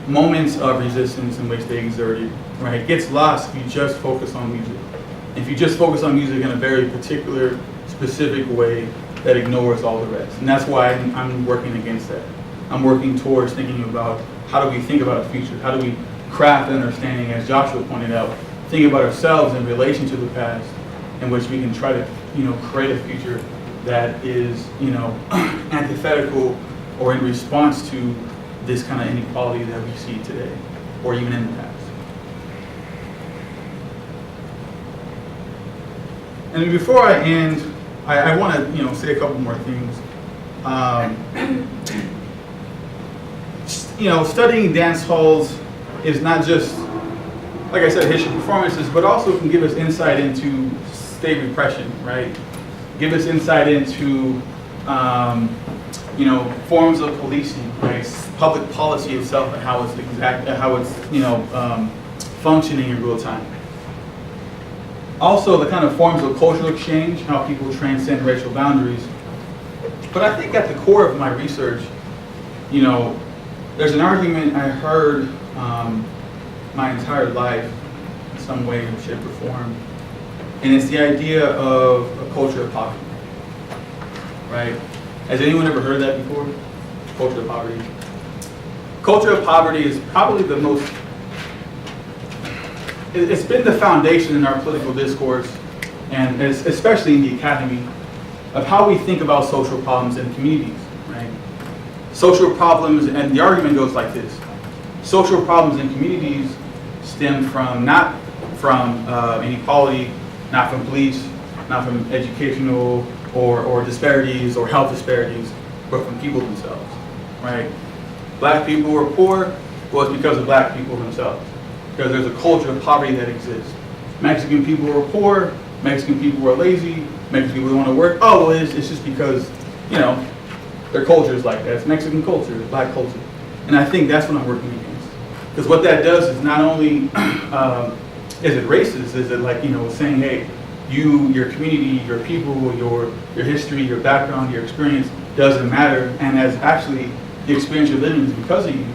moments of resistance in which they exerted, right? It gets lost if you just focus on music. If you just focus on music in a very particular, specific way that ignores all the rest. And that's why I'm working against that. I'm working towards thinking about how do we think about the future? How do we craft an understanding, as Joshua pointed out, think about ourselves in relation to the past, in which we can try to, create a future that is, antithetical or in response to this kind of inequality that we see today, or even in the past. And before I end, I want to, say a couple more things. Studying dance halls is not just, like I said, history performances, but also can give us insight into state repression, right? Give us insight into, forms of policing, right? Public policy itself and how it's functioning in real time. Also, the kind of forms of cultural exchange, how people transcend racial boundaries. But I think at the core of my research, there's an argument I heard my entire life in some way, shape, or form, and it's the idea of a culture of poverty, right? Has anyone ever heard that before? Culture of poverty. Culture of poverty is probably the most, it's been the foundation in our political discourse, and especially in the academy, of how we think about social problems in communities, right? Social problems, and the argument goes like this. Social problems in communities stem from, not from inequality, not from police, not from educational or disparities or health disparities, but from people themselves, right? Black people who are poor, well, it's because of black people themselves, because there's a culture of poverty that exists. Mexican people who are poor, Mexican people who are lazy, Mexican people who want to work, oh, well, it's just because, their culture is like that. It's Mexican culture, it's black culture. And I think that's what I'm working against. Because what that does is not only, is it racist, is it like, saying, hey, your community, your people, your history, your background, your experience doesn't matter, and as actually the experience you're living is because of you,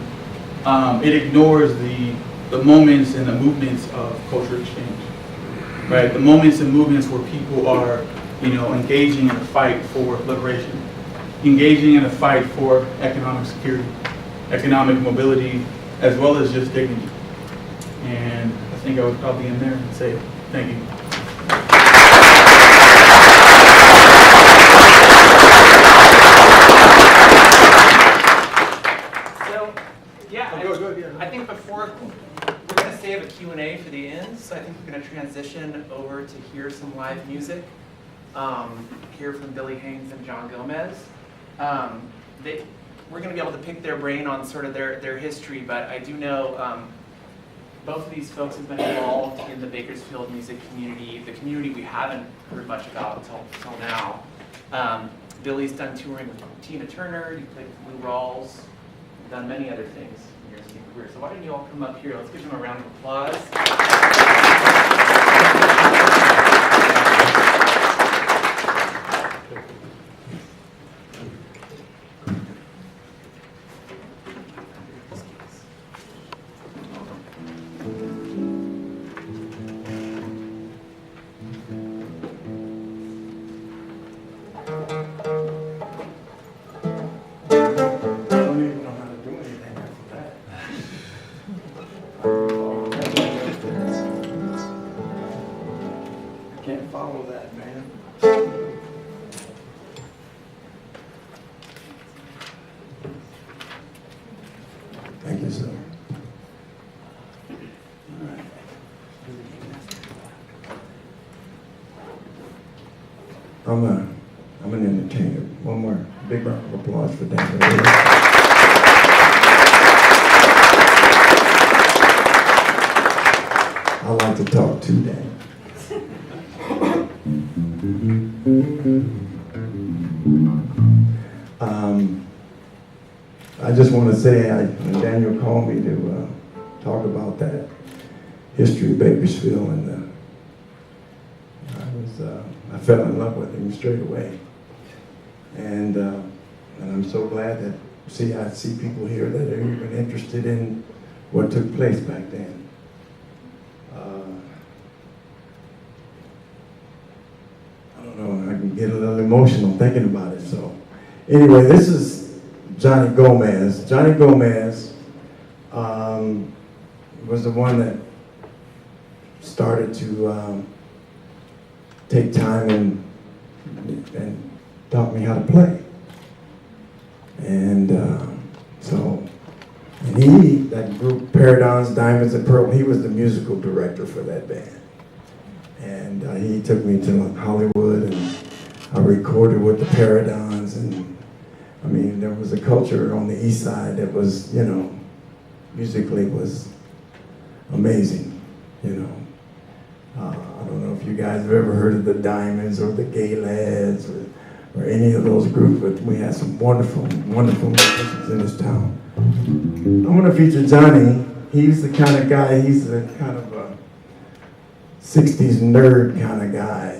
it ignores the moments and the movements of cultural exchange, right? The moments and movements where people are, engaging in a fight for liberation, engaging in a fight for economic security, economic mobility, as well as just dignity. And I think I would probably end there and say thank you. I think before, we're going to save a Q&A for the end, so I think we're going to transition over to hear some live music, hear from Billy Haynes and John Gomez. We're going to be able to pick their brain on sort of their history, but I do know both of these folks have been involved in the Bakersfield music community, the community we haven't heard much about until now. Billy's done touring with Tina Turner, you played with Blue Rawls, done many other things in your singing career. So why don't you all come up here? Let's give them a round of applause. follow that, man. Thank you, sir. I'm an entertainer. One more big round of applause for Dan. I like to talk too, Dan. I just want to say, when Daniel called me to talk about that history of Bakersfield, and I fell in love with him straight away. And I'm so glad that I see people here that are even interested in what took place back then. I don't know, I can get a little emotional thinking about it. So anyway, this is Johnny Gomez. Johnny Gomez was the one that started to take time and taught me how to play. And that group, Paradigms, Diamonds, and Pearl, he was the musical director for that band. And he took me to Hollywood, and I recorded with the Paradigms. And I mean, there was a culture on the East Side that was, musically was amazing, I don't know if you guys have ever heard of the Diamonds or the Gay Lads or any of those groups, but we had some wonderful, wonderful musicians in this town. I'm going to feature Johnny. He's the kind of guy, he's the kind of a 60s nerd kind of guy,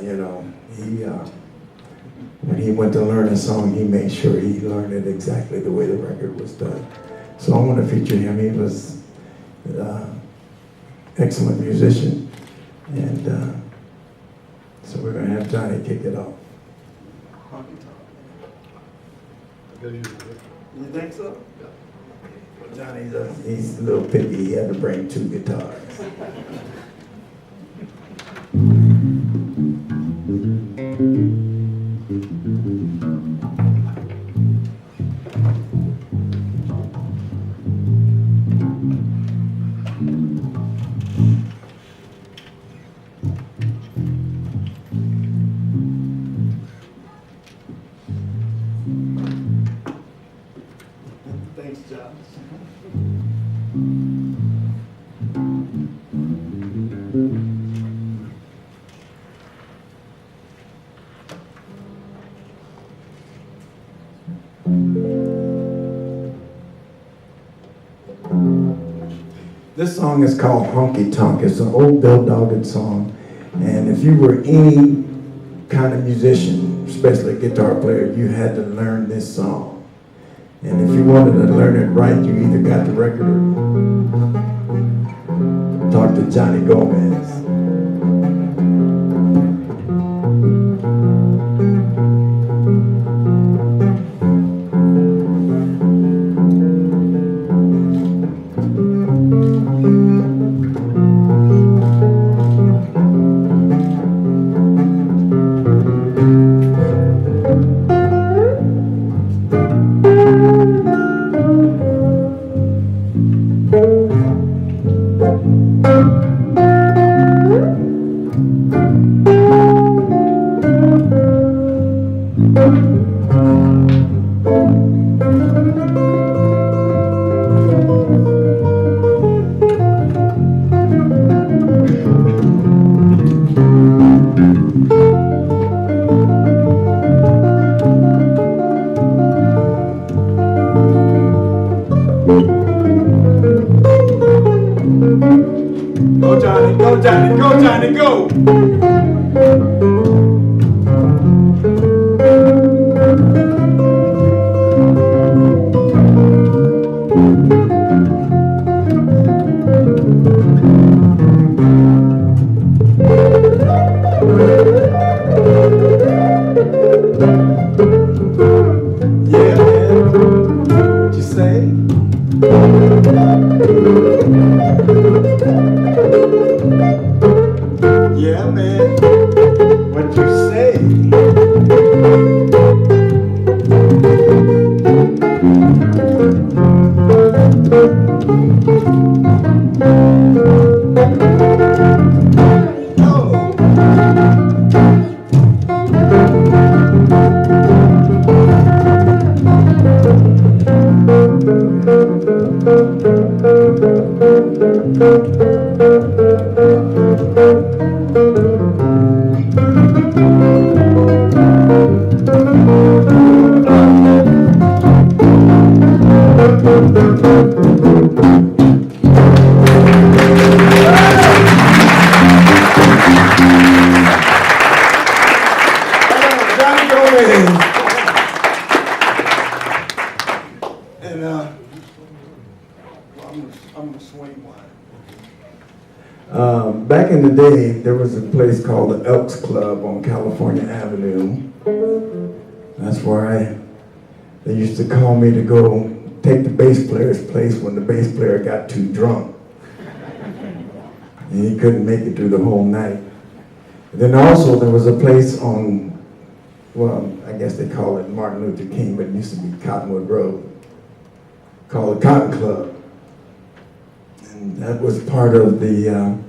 when he went to learn a song, he made sure he learned it exactly the way the record was done. So I'm going to feature him. He was an excellent musician. And so we're going to have Johnny kick it off. You think so? Yeah. Well, Johnny's he's a little picky. He had to bring 2 guitars. Thanks, Josh. This song is called Honky Tonk. It's an old Bill Doggett song. And if you were any kind of musician, especially a guitar player, you had to learn this song. And if you wanted to learn it right, you either got the record or talk to Johnny Gomez. And I'm gonna swing wide. Back in the day, there was a place called the Elks Club on California Avenue. That's where they used to call me to go take the bass player's place when the bass player got too drunk. And he couldn't make it through the whole night. And then also there was a place on, well, I guess they call it Martin Luther King, but it used to be Cottonwood Road, called the Cotton Club. And that was part of the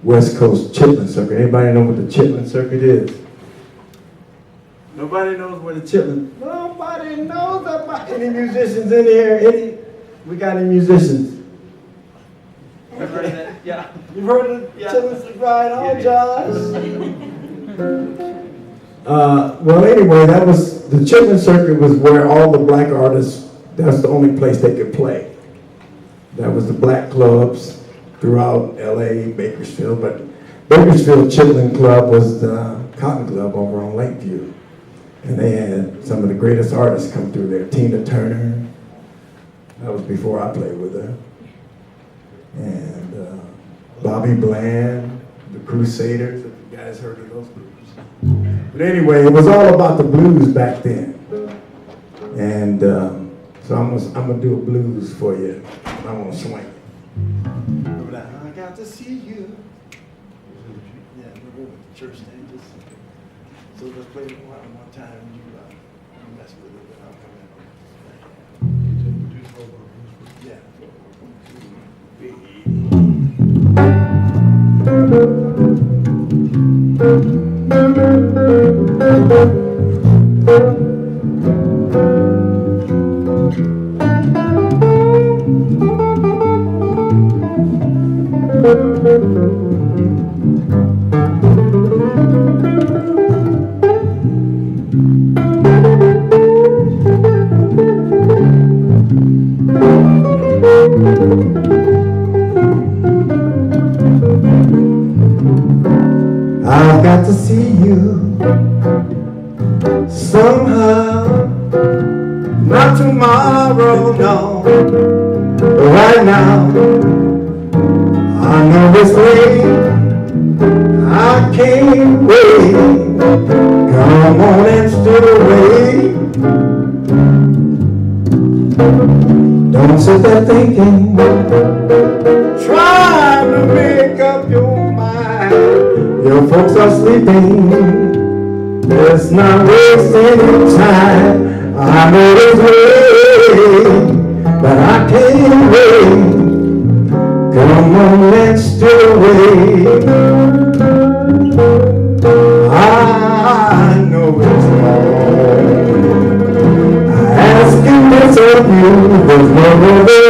West Coast Chitlin Circuit. Anybody know what the Chitlin Circuit is? Nobody knows what the Chitlin. Nobody knows about any musicians in here. We got any musicians? I've heard of it, yeah. You've heard of the Chitlin Circuit? Right on, Josh. Well, anyway, that was the Chitlin Circuit was where all the black artists. That's the only place they could play. That was the black clubs throughout LA, Bakersfield, but Bakersfield Chitlin Club was the Cotton Club over on Lakeview. And they had some of the greatest artists come through there. Tina Turner, that was before I played with her. And Bobby Bland, the Crusaders, if you guys heard of those groups. But anyway, it was all about the blues back then. And so I'm gonna do a blues for you. I'm gonna swing. I got to see you. Yeah, we're with the church stages. So let's play it one time and you mess with it, and I'll come in. Yeah. I've got to see you somehow, not tomorrow, no, but right now. I know it's late, I can't wait. Come on and steal away. Don't sit there thinking, trying to make up your mind. Your folks are sleeping, let's not waste any time. I know it's late, but I can't wait. Come on, let's steal away. I know it's wrong, asking this of you, there's no other way.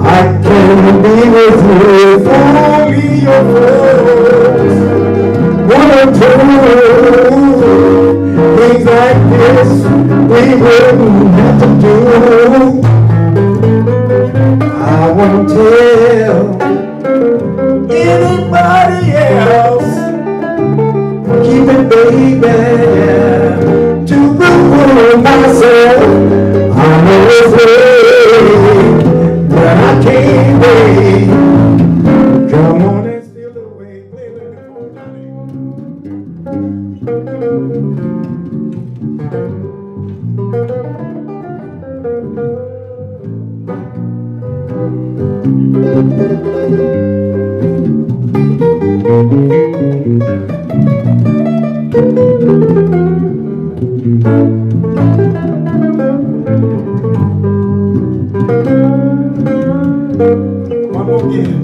I can't be with you if only your folks wanna do things like this. We wouldn't have to do. I won't tell anybody else. Keep it, baby, to myself. I know it's late, but I can't wait. Come on and steal away. Play a little bit more, Johnny. One more again.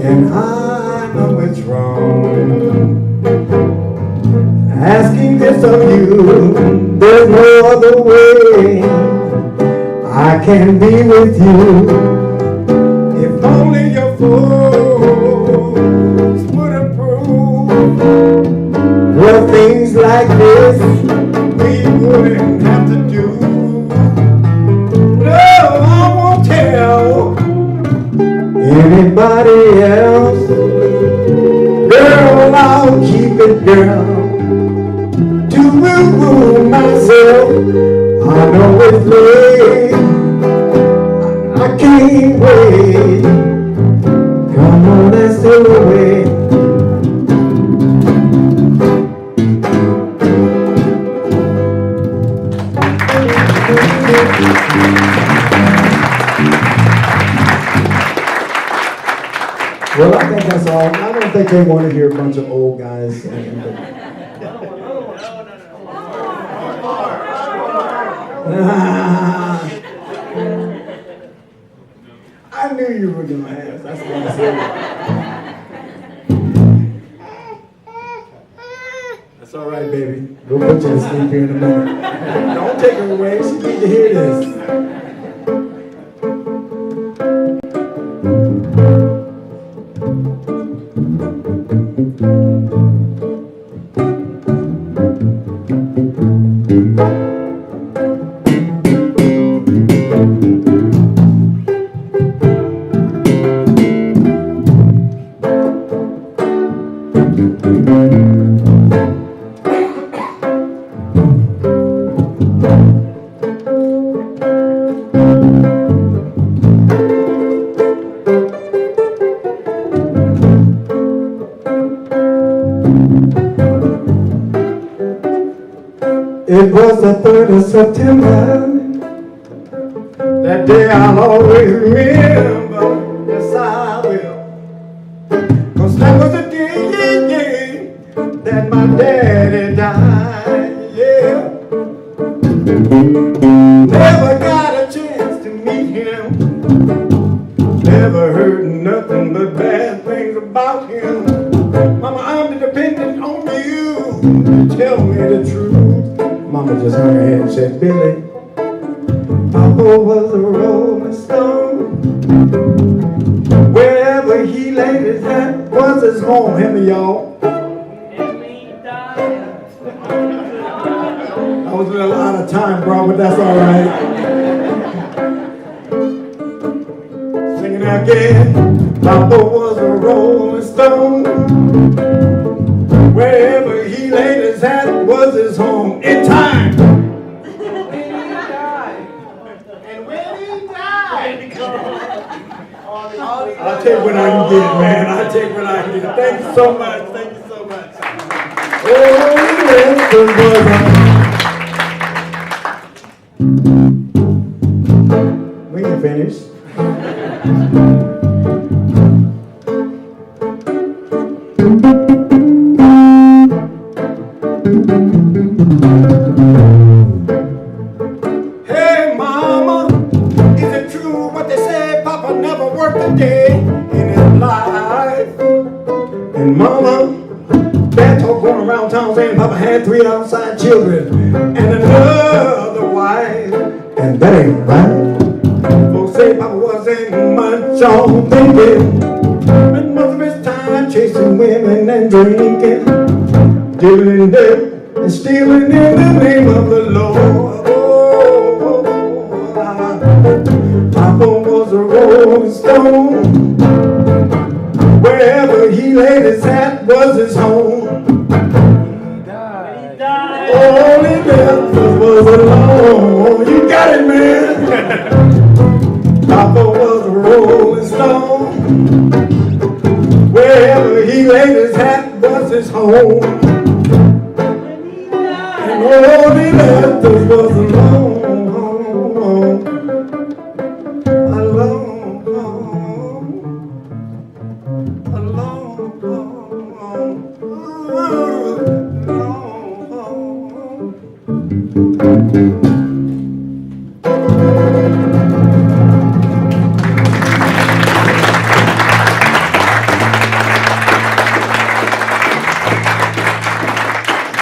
And I know it's wrong, asking this of you, there's no other way. I I can be with you. If only your folks would approve. Well, things like this we wouldn't have to do. No, I won't tell anybody else. Girl, I'll keep it, girl, to woo myself. I know it's late, I can't wait. Come on, let's sail away. Well, I think that's all. I don't think they want to hear a bunch of old guys singing. I knew you were going to ask. That's what I said. That's all right, baby. We'll put you to sleep here in a minute. Don't take her away. She needs to hear this. It was the 3rd of September. That day I'll always remember. Yes, I will. 'Cause that was the day that my daddy died. Yeah. Never got a chance to meet him. Never heard nothing but bad things about him. Mama, I'm dependent on you to tell me the truth. Mama just hung her head and said, Billy, Papa was a rolling stone. Wherever he laid his hat was his home. Hear me, y'all. I was a little out of time, bro, but that's all right. Singing again. Papa was a rolling stone. Wherever he laid his hat was his home. In time. And when he died. I'll take what I can get, man. I'll take what I can get. Thank you so much. Thank you so much. Oh, yes, we can finish. Hey, Mama, is it true what they say? Papa never worked a day in his life. And Mama, bad talk going around town saying Papa had 3 outside children and another wife. And that ain't right. Folks say Papa wasn't much on thinking. Spent most of his time chasing women and drinking, dealing in debt and stealing in the name of the Lord. Papa was a rolling stone. Wherever he laid his hat was his home. He died. All he left us was alone. You got it, man. Papa was a rolling stone. Wherever he laid his hat was his home. And all he left us was alone.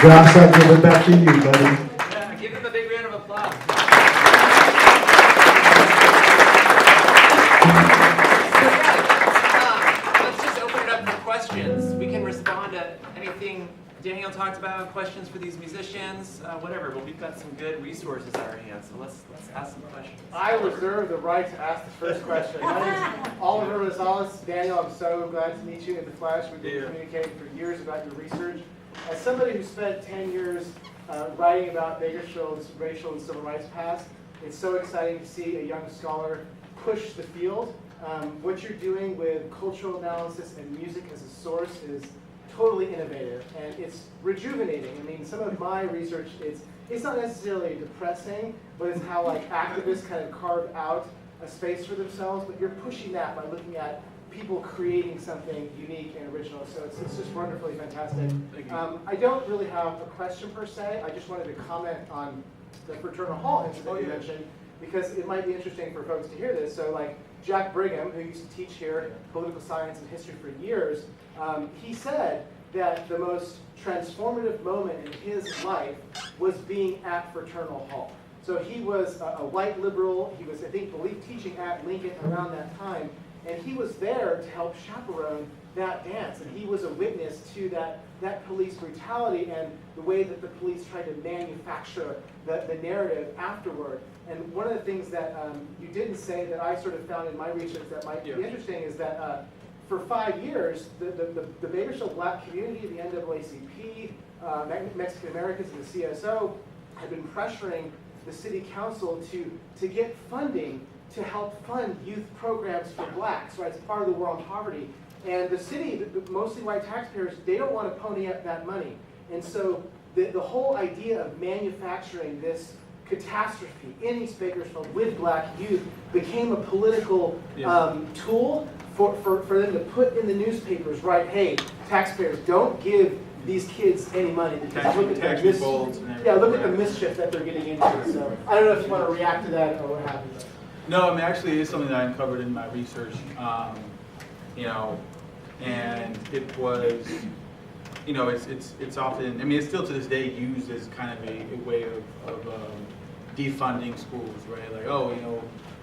Josh, I'll give it back to you, buddy. Yeah, give him a big round of applause. Let's just open it up for questions. We can respond to anything Daniel talked about, questions for these musicians, whatever. But we've got some good resources at our hands, so let's ask some questions. I reserve the right to ask the first question. My name is Oliver Rosales. Daniel, I'm so glad to meet you in the flesh. We've been communicating for years about your research. As somebody who spent 10 years writing about Bakersfield's racial and civil rights past, it's so exciting to see a young scholar push the field. What you're doing with cultural analysis and music as a source is totally innovative, and it's rejuvenating. I mean, some of my research, it's not necessarily depressing, but it's how like activists kind of carve out a space for themselves, but you're pushing that by looking at people creating something unique and original, so it's just wonderfully fantastic. I don't really have a question per se, I just wanted to comment on the Fraternal Hall incident you mentioned, because it might be interesting for folks to hear this. So like Jack Brigham, who used to teach here political science and history for years, he said that the most transformative moment in his life was being at Fraternal Hall. So he was a white liberal, he was, I think, teaching at Lincoln around that time, and he was there to help chaperone that dance, and he was a witness to that police brutality and the way that the police tried to manufacture the narrative afterward. And one of the things that you didn't say that I sort of found in my research that might be interesting is that for 5 years, the Bakersfield black community, the NAACP, Mexican Americans, and the CSO had been pressuring the city council to get funding to help fund youth programs for blacks, right? It's part of the war on poverty. And the city, mostly white taxpayers, they don't want to pony up that money. And so the whole idea of manufacturing this catastrophe in East Bakersfield with black youth became a political tool for them to put in the newspapers, right? Hey, taxpayers, don't give these kids any money because look at the mischief that they're getting into. So I don't know if you want to react to that or what happened. No, I mean, actually, it's something that I uncovered in my research, and it was, it's often, I mean, it's still to this day used as kind of a way of defunding schools, right? Like,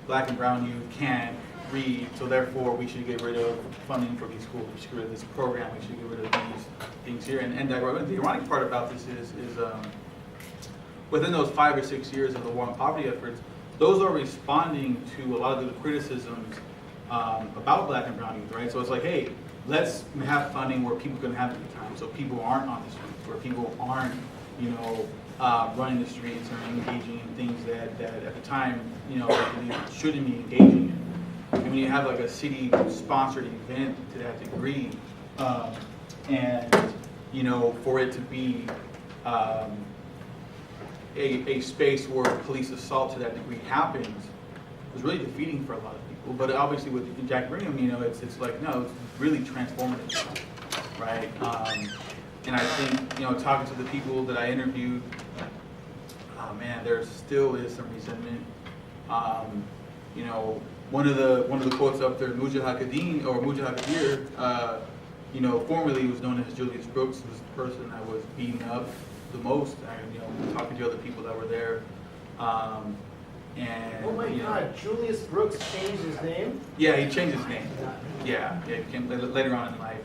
black and brown youth can't read, so therefore we should get rid of funding for these schools, we should get rid of this program, we should get rid of these things here. And the ironic part about this is within those 5 or 6 years of the war on poverty efforts, those are responding to a lot of the criticisms about black and brown youth, right? So it's like, hey, let's have funding where people can have a good time, so people aren't on the streets, where people aren't, running the streets or engaging in things that at the time, shouldn't be engaging in. And when you have like a city-sponsored event to that degree, and for it to be a space where police assault to that degree happens, was really defeating for a lot of people. But obviously with Jack Brigham, it's like, no, it's really transformative, right? And I think, talking to the people that I interviewed, oh man, there still is some resentment. One of the quotes up there, Mujahideen or Mujahideen, formerly was known as Julius Brooks, was the person that was beaten up the most. Talking to other people that were there, and oh my God, Julius Brooks changed his name? Yeah, he changed his name. Yeah, it came later on in life.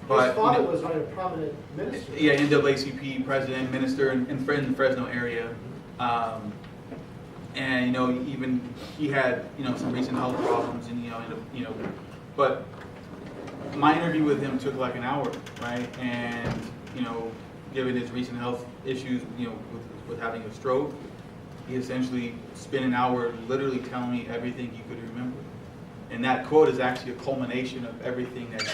But his father was a prominent minister. Yeah, NAACP president, minister in the Fresno area. And even he had some recent health problems, and but my interview with him took like an hour, right? And given his recent health issues, with having a stroke, he essentially spent an hour literally telling me everything he could remember. And that quote is actually a culmination of everything that he.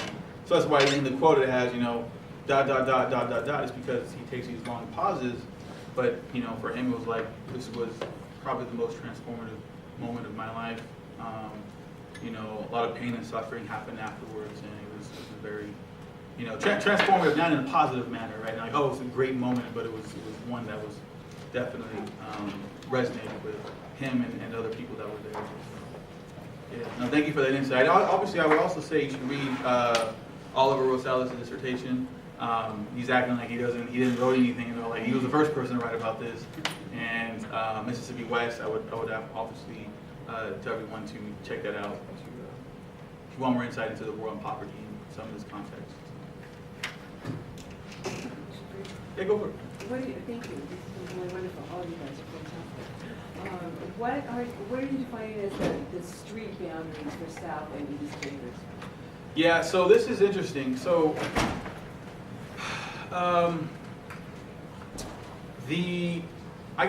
So that's why in the quote it has dot dot dot dot dot dot. It's because he takes these long pauses, but for him it was like this was probably the most transformative moment of my life. A lot of pain and suffering happened afterwards, and it was very, transformative, not in a positive manner, right? Like, oh, it was a great moment, but it was one that was definitely resonated with him and other people that were there. Yeah, no, thank you for that insight. Obviously, I would also say you should read Oliver Rosales' dissertation. He's acting like he didn't write anything, like he was the first person to write about this. And Mississippi West, I would obviously to everyone to check that out. If you want more insight into the war on poverty and some of this context. Yeah, go for it. Thank you. This is really wonderful. All you guys are fantastic. What are you defining as the street boundaries for South and East Bakersfield? Yeah, so this is interesting. So, I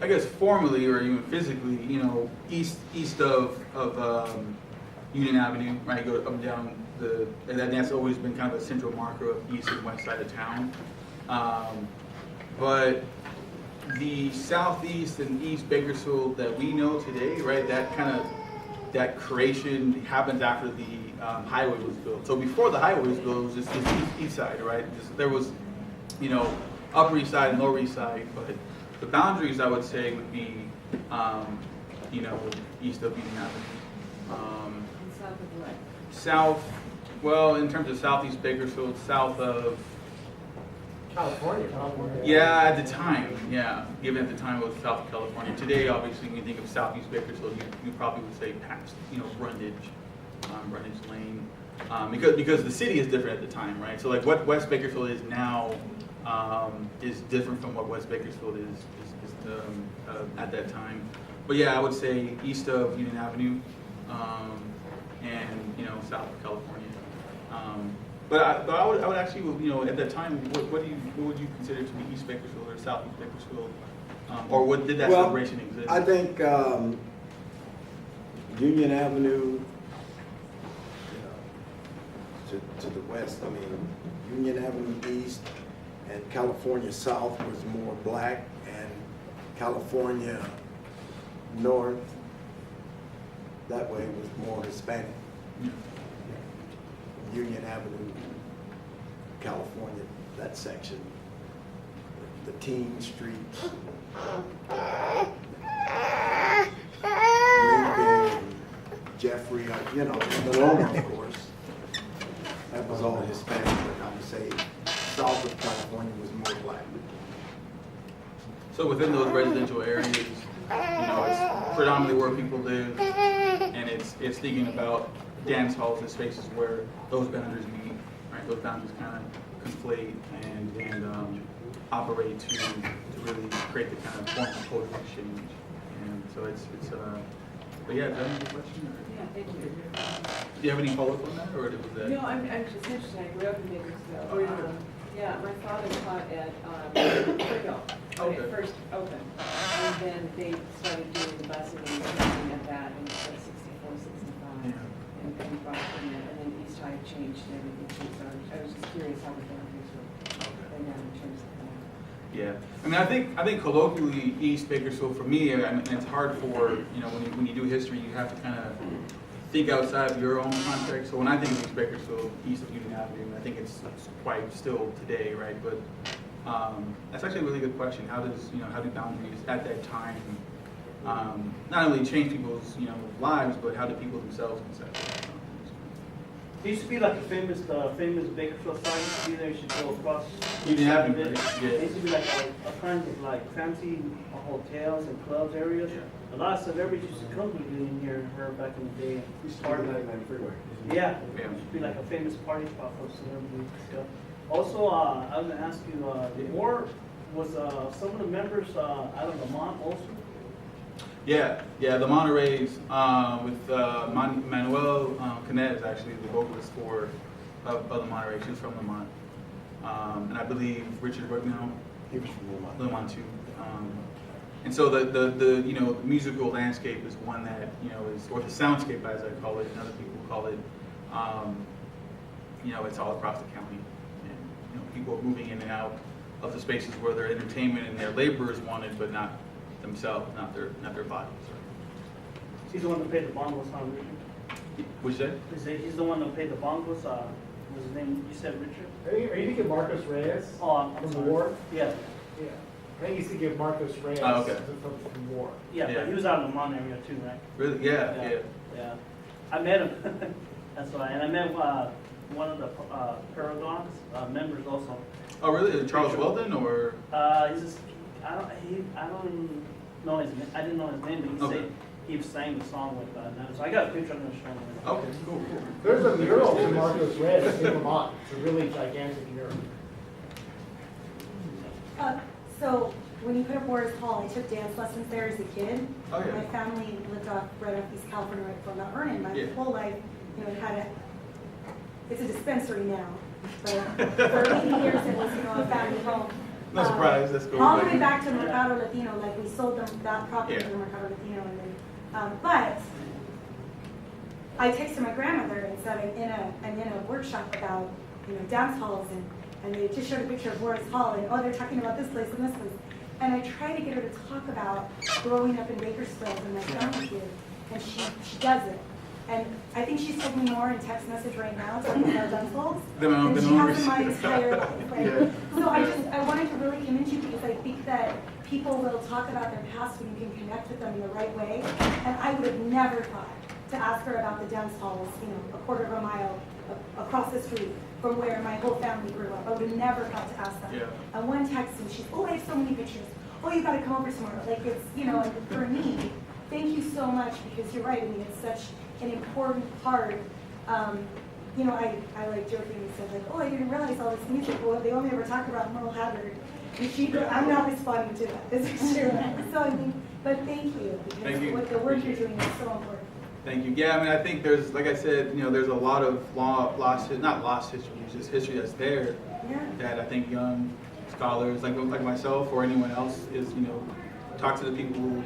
guess formally or even physically, you know, east of Union Avenue, right? Go up and down and that's always been kind of a central marker of east and west side of town. But the southeast and east Bakersfield that we know today, right? That creation happens after the highway was built. So before the highway was built, it was just this east side, right? There was, you know, Upper East Side and Lower East Side, but the boundaries I would say would be, you know, east of Union Avenue. And south of what? South, well, in terms of southeast Bakersfield, south of, California. yeah, at the time, yeah, given at the time it was south of California. Today, obviously, when you think of southeast Bakersfield, you probably would say past, you know, Brundage Lane, because the city is different at the time, right? So like what West Bakersfield is now is different from what West Bakersfield is at that time. But yeah, I would say east of Union Avenue, and you know, south of California. But I would actually, you know, at that time, what would you consider to be East Bakersfield or Southeast Bakersfield, or what did that separation exist? I think Union Avenue, you know, to the west. I mean, Union Avenue East and California South was more black, and California North that way was more Hispanic. Yeah. Union Avenue, California, that section, the teen streets, Lincoln, Jeffrey, you know, the Loma, of course. That was all Hispanic, but I would say south of California was more black. So within those residential areas, you know, it's predominantly where people live, and it's thinking about dance halls and spaces where those boundaries meet, right? Those boundaries kind of conflate and operate to really create the kind of form of cultural exchange. And so it's but yeah, is that a question? Or? Yeah, thank you. Do you have any follow-up on that, or was that? No, I'm just interested. I grew up in Bakersfield. Oh, yeah. Yeah, my father taught at Rios when Okay. it first opened. And then they started doing the busing and everything at that in 64, 65. Yeah. And we brought it in there. And then East High changed and everything too. So I was just curious how the boundaries were laid out in terms of that. Yeah, I mean, I think colloquially East Bakersfield for me, I mean, it's hard for, you know, when you do history, you have to kind of think outside of your own context. So when I think of East Bakersfield, east of Union Avenue, I think it's quite still today, right? But that's actually a really good question. How do boundaries at that time not only change people's, you know, lives, but how do people themselves conceptualize? It used to be like a famous Bakersfield sign. You should go across. Union Avenue, It right? Yeah. used to be like a kind of like fancy hotels and clubs areas. Yeah. A lot of celebrities used to come to in here and her back in the day. Used to be the 99 freeway. Yeah, Yeah. it used to be like a famous party spot for celebrities and stuff. Also, I was gonna ask you, the war was some of the members out of Lamont also. Yeah, the Monterey's with Manuel Canet is actually the vocalist of the Monterey. She was from Lamont, and I believe Richard Rugnow, He was from Lamont. Lamont too. And so the you know, the musical landscape is one that, you know, is, or the soundscape as I call it, and other people call it, you know, it's all across the county, and you know, people are moving in and out of the spaces where their entertainment and their labor is wanted, but not themselves, not their bodies. He's the one that paid the bongos, huh, Richard? Which day? He's the one that paid the bongos. Was his name? You said Richard? Are you thinking Marcos Reyes? Oh, I'm From the sorry. war? Yeah, Yeah. I think he's thinking of Marcos Reyes Oh, okay. from war. yeah, Yeah. but he was out in the Lamont area too, right? Really? Yeah. Yeah. I met him. That's why, and I met one of the Paragons members also. Oh, really? Charles Weldon, or? He's just, I don't know his name. I didn't know his name, but Okay. he sang the song with them. So I got a picture I'm going to show him. Okay, cool. There's a mural to Marcos Red in Vermont. It's a really gigantic mural. So when you put up Boris Hall, I took dance lessons there as a kid. Oh, yeah. My family lived right off East California, right from Mount Vernon. My whole life, it's a dispensary now. But for 80 years it was, a family home. No surprise, that's cool. All the way back to Mercado Latino, like we sold them that property to Mercado Latino, and then, but I texted my grandmother and said I'm in a workshop about dance halls, and they just showed a picture of Boris Hall, and they're talking about this place and this place, and I tried to get her to talk about growing up in Bakersfield and my family here, and she doesn't. And I think she's told me more in text message right now talking about dance halls than she has in my entire life. Right? So I wanted to really commend you because I think that people will talk about their past when you can connect with them in the right way. And I would have never thought to ask her about the dance halls, a quarter of a mile across the street from where my whole family grew up. I would have never thought to ask them. And one text and she's, I have so many pictures. You got to come over tomorrow. Like it's, and for me, thank you so much because you're right. I mean, it's such an important part. I like jokingly said like, I didn't realize all this music. Well, they only ever talk about Merle Haggard. And I'm not responding to that. This is true. So but thank you because what the work you're doing is so important. Thank you. Yeah, I think there's, like I said, there's a lot of not lost history, it's just history that's there that I think young scholars like myself or anyone else is, talk to the people who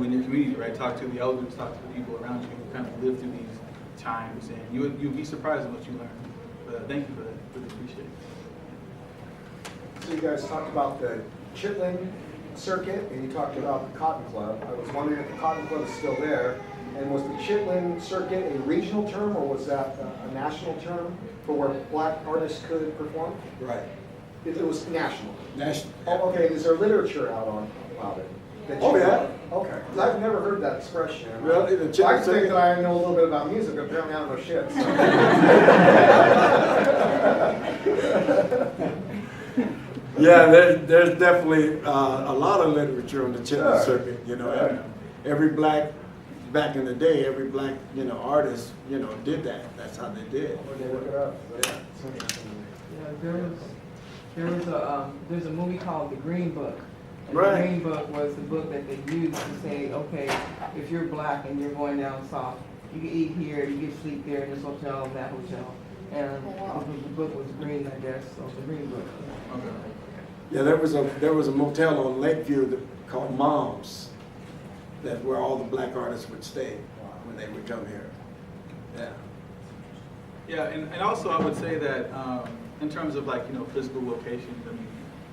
in your community, right? Talk to the elders, talk to the people around you who kind of live through these times, and you'll be surprised at what you learn. But thank you for that. Really appreciate it. So you guys talked about the Chitlin circuit, and you talked about the Cotton Club. I was wondering if the Cotton Club is still there, and was the Chitlin circuit a regional term, or was that a national term for where black artists could perform? Right. It was national. National. Oh, okay. Is there literature out about it? Oh, yeah. Okay. 'Cause I've never heard that expression. Really? The I Chitlin think that I know a little bit about music, but apparently I don't know shit. So. Yeah, there's definitely a lot of literature on the Chitlin circuit. Every black, back in the day, every black artist did that. That's how they did. They look it up. There's a movie called The Green Book. And Right. The Green Book was the book that they used to say, okay, if you're black and you're going down south, you can eat here, you can sleep there in this hotel, that hotel. And the book was green, I guess, so the Green Book. Okay. Yeah, there was a motel on Lakeview called Mom's, that's where all the black artists would stay when they would come here. Yeah. Yeah, and also I would say that in terms of physical locations,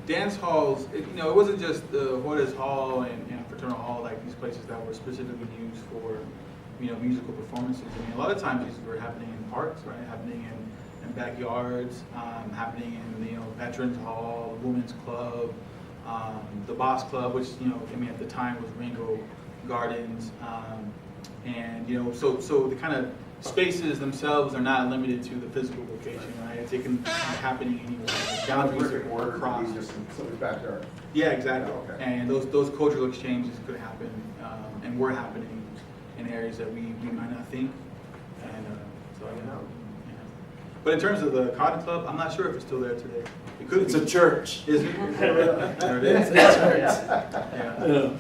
dance halls, it wasn't just the Horace Hall and Fraternal Hall, like these places that were specifically used for, musical performances. A lot of times these were happening in parks, right? Happening in backyards, happening in, Veterans Hall, the Women's Club, the Boss Club, which, at the time was Ringo Gardens. And, so the kind of spaces themselves are not limited to the physical location, right? It can be happening anywhere. Boundaries are crossed. Just in somebody's backyard. Yeah, exactly. Okay. And those cultural exchanges could happen and were happening in areas that we might not think. And But in terms of the Cotton Club, I'm not sure if it's still there today. It could. It's a church. Is it? There it is. Yeah.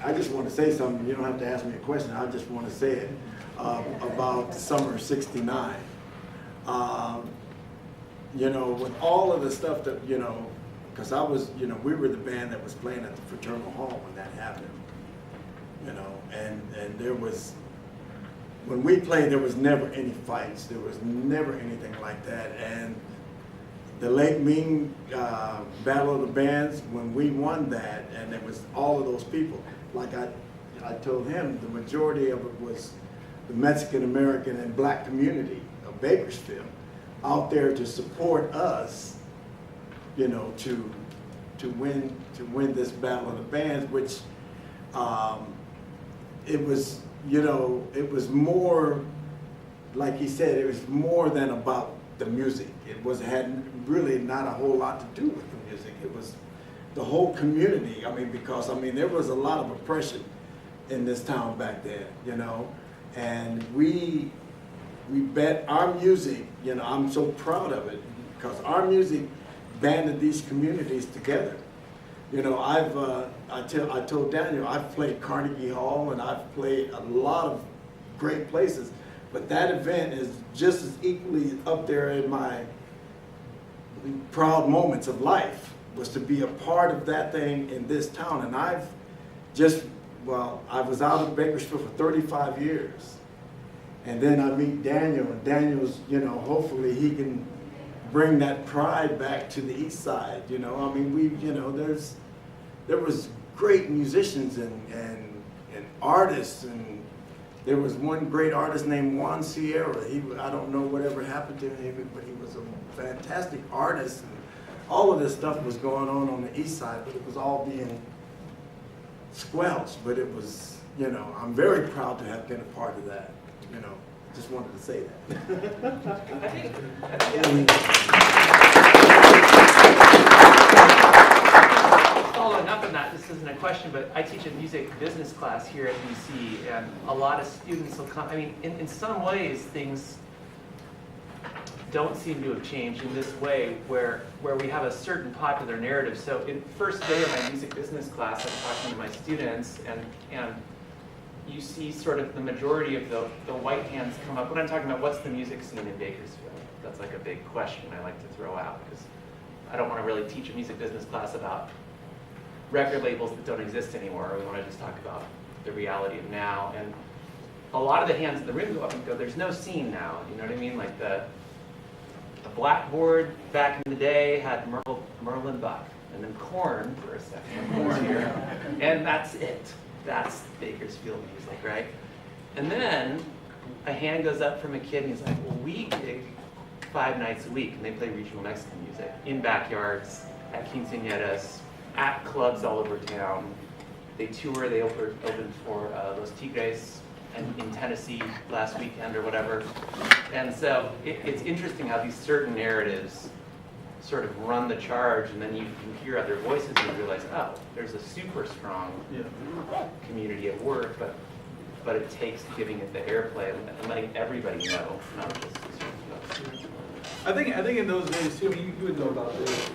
I just want to say something. You don't have to ask me a question. I just want to say it about the summer of '69. With all of the stuff that, because I was, we were the band that was playing at the Fraternal Hall when that happened. And there was, when we played, there was never any fights. There was never anything like that. And the Lake Mean Battle of the Bands, when we won that, and it was all of those people, like I told him, the majority of it was the Mexican American and black community of Bakersfield out there to support us, to win this Battle of the Bands, which it was, it was more, like he said, it was more than about the music. It had really not a whole lot to do with the music. It was the whole community. I mean, because I mean, there was a lot of oppression in this town back then, you know, and we bet our music, you know, I'm so proud of it because our music banded these communities together. You know, I told Daniel, I've played Carnegie Hall and I've played a lot of great places, but that event is just as equally up there in my proud moments of life, was to be a part of that thing in this town. And I was out of Bakersfield for 35 years. And then I meet Daniel, and Daniel's, you know, hopefully he can bring that pride back to the east side, you know. I mean, you know, there was great musicians and artists, and there was one great artist named Juan Sierra. I don't know whatever happened to him, but he was a fantastic artist. And all of this stuff was going on the east side, but it was all being squelched. But it was, you know, I'm very proud to have been a part of that. You know, just wanted to say that. Following up on that, this isn't a question, but I teach a music business class here at UC, and a lot of students will come. I mean, in some ways, things don't seem to have changed in this way, where we have a certain popular narrative. So in first day of my music business class, I'm talking to my students, and you see sort of the majority of the white hands come up. When I'm talking about what's the music scene in Bakersfield, that's like a big question I like to throw out, because I don't want to really teach a music business class about record labels that don't exist anymore. We want to just talk about the reality of now. And a lot of the hands in the room go up and go, there's no scene now. You know what I mean? Like the Blackboard back in the day had Merlin Buck, and then Korn for a second. Korn here. And that's it. That's Bakersfield music, right? And then a hand goes up from a kid and he's like, well, we gig 5 nights a week, and they play regional Mexican music in backyards, at quinceañeras, at clubs all over town. They tour, they opened for Los Tigres in Tennessee last weekend or whatever. And so it's interesting how these certain narratives sort of run the charge, and then you hear other voices and you realize, oh, there's a super strong community at work, but it takes giving it the airplay and letting everybody know, not just certain folks. I think in those days too, you would know about this.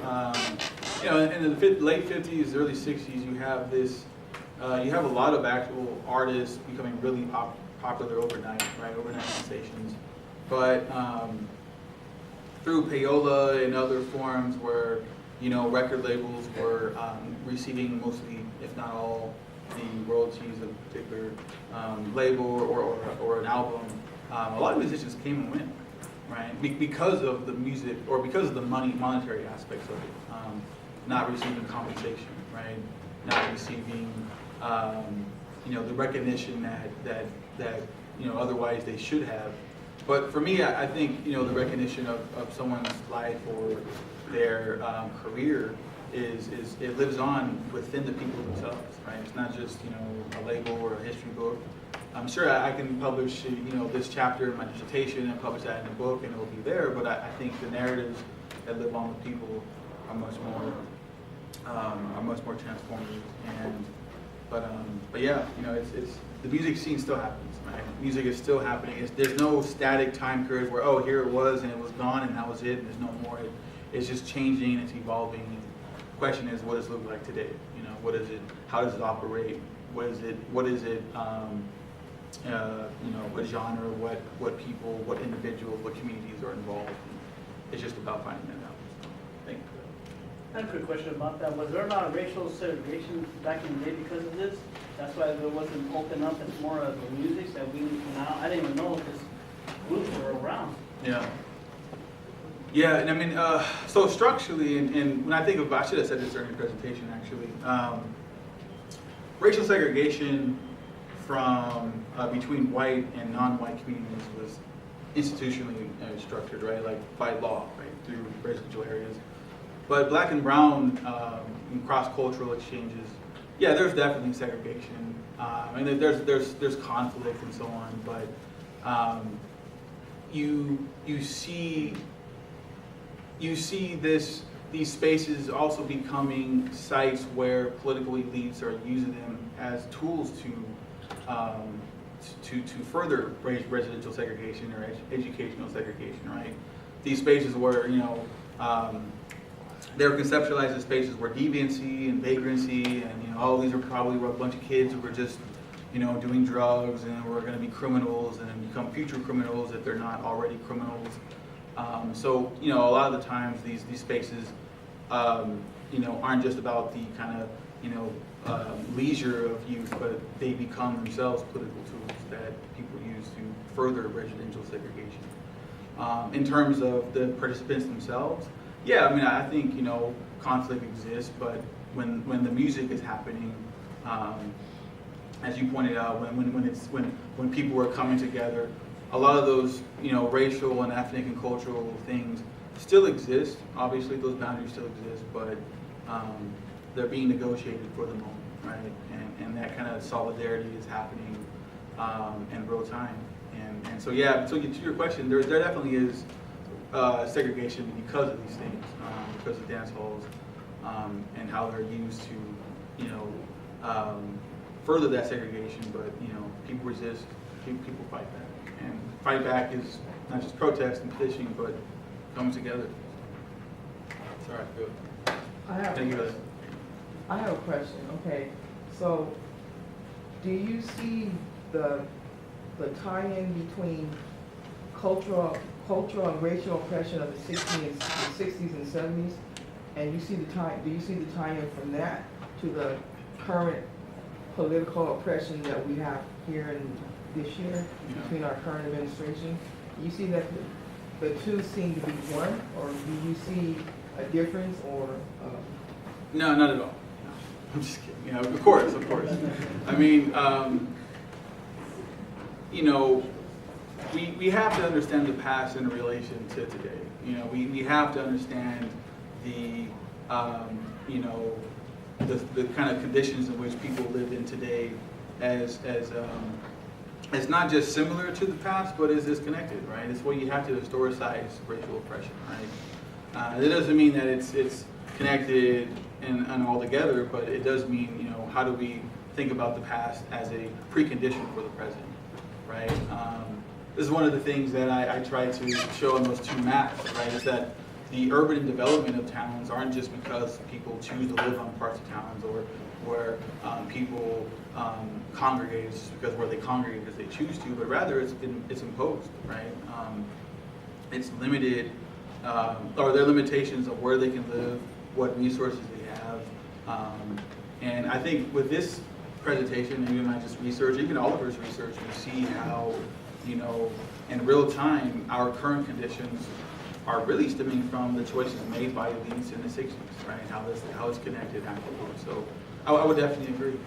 You know, in the late 50s, early 60s, you have this. You have a lot of actual artists becoming really popular overnight, right? Overnight sensations, but through payola and other forms where, you know, record labels were receiving mostly, if not all, the royalties of a particular label or an album. A lot of musicians came and went, right? Because of the music, or because of the monetary aspects of it. Not receiving compensation, right? Not receiving, you know, the recognition that you know, otherwise they should have. But for me, I think, you know, the recognition of someone's life or their career is it lives on within the people themselves, right? It's not just, you know, a label or a history book. I'm sure I can publish, you know, this chapter in my dissertation and publish that in a book, and it will be there. But I think the narratives that live on with people are much more transformative. But yeah, you know, it's the music scene still happens, right? Music is still happening. There's no static time period where, oh, here it was and it was gone and that was it and there's no more. It's just changing, it's evolving. And the question is, what does it look like today? You know, what is it? How does it operate? What is it? You know, what genre? What people? What individuals? What communities are involved? It's just about finding that out. So, thank you. I have a quick question about that. Was there not racial segregation back in the day because of this? That's why there wasn't open up as more of the music that we now. I didn't even know this groups were around. Yeah. Yeah, and I mean, so structurally, and when I think of, I should have said this during the presentation actually, racial segregation from between white and non-white communities was institutionally structured, right? Like by law, right, through residential areas. But black and brown in cross-cultural exchanges, yeah, there's definitely segregation. And there's conflict and so on. But you see this these spaces also becoming sites where political elites are using them as tools to further residential segregation or educational segregation, right? These spaces where, they're conceptualized as spaces where deviancy and vagrancy and, all these are probably a bunch of kids who are just, doing drugs and we're going to be criminals and become future criminals if they're not already criminals. So, a lot of the times these spaces, aren't just about the kind of, leisure of youth, but they become themselves political tools that people use to further residential segregation. In terms of the participants themselves, yeah, I think, conflict exists, but when the music is happening, as you pointed out, when people are coming together, a lot of those, racial and ethnic and cultural things still exist. Obviously, those boundaries still exist, but they're being negotiated for the moment, right? And that kind of solidarity is happening in real time. And so, yeah, so to your question, there definitely is segregation because of these things, because of dance halls and how they're used to, further that segregation. But, people resist, people fight back. And fight back is not just protest and petitioning, but coming together. Sorry, go. I have a question. Okay, so do you see the tie-in between cultural and racial oppression of the 60s and 70s, and do you see the tie-in from that to the current political oppression that we have here in this year between our current administration? Do you see that the two seem to be one, or do you see a difference, or? No, not at all. No. I'm just kidding. Of course. We have to understand the past in relation to today. We have to understand the kind of conditions in which people live in today as not just similar to the past, but as disconnected, right? It's where you have to historicize racial oppression, right? It doesn't mean that it's connected and all together, but it does mean, how do we think about the past as a precondition for the present, right? This is one of the things that I try to show in those two maps, right? Is that the urban development of towns aren't just because people choose to live on parts of towns or where people congregate just because where they congregate because they choose to, but rather it's imposed, right? It's limited, or there are limitations of where they can live, what resources they have, and I think with this presentation, and even my just research, even Oliver's research, we see how, in real time, our current conditions are really stemming from the choices made by elites in the 60s, right? How it's connected afterwards. So I would definitely agree.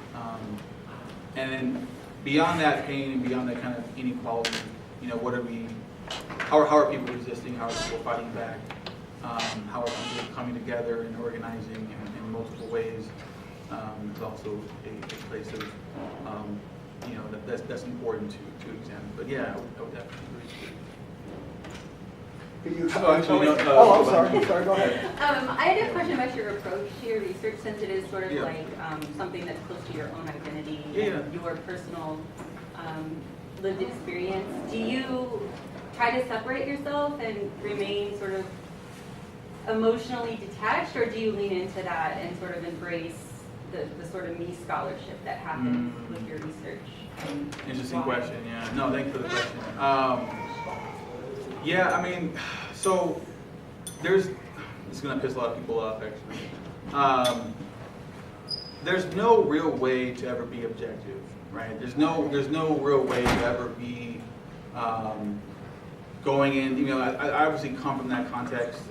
And then beyond that pain and beyond that kind of inequality, how are people resisting? How are people fighting back? How are people coming together and organizing in multiple ways? It's also a place of, that's important to examine. But yeah, I would definitely agree. Could you? I'm sorry, Go ahead. I had a question about your approach to your research, since it is sort of Yeah. like something that's close to your own identity and your personal lived experience. Do you try to separate yourself and remain sort of emotionally detached, or do you lean into that and sort of embrace the sort of me scholarship that happens with your research? Interesting question, yeah. No, thanks for the question. So it's going to piss a lot of people off, actually. There's no real way to ever be objective, right? There's no real way to ever be going in, I obviously come from that context.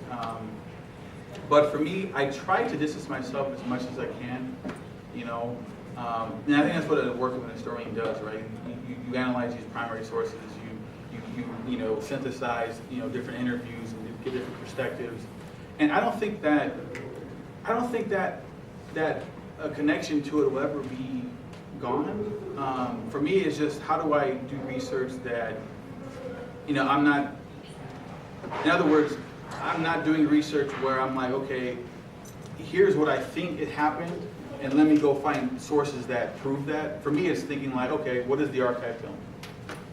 But for me, I try to distance myself as much as I can, and I think that's what a work of an historian does, right? You analyze these primary sources, you synthesize, different interviews and get different perspectives. And I don't think that a connection to it will ever be gone. For me, it's just how do I do research that, I'm not, in other words, I'm not doing research where I'm like, okay, here's what I think it happened, and let me go find sources that prove that. For me, it's thinking like, okay, what is the archive film?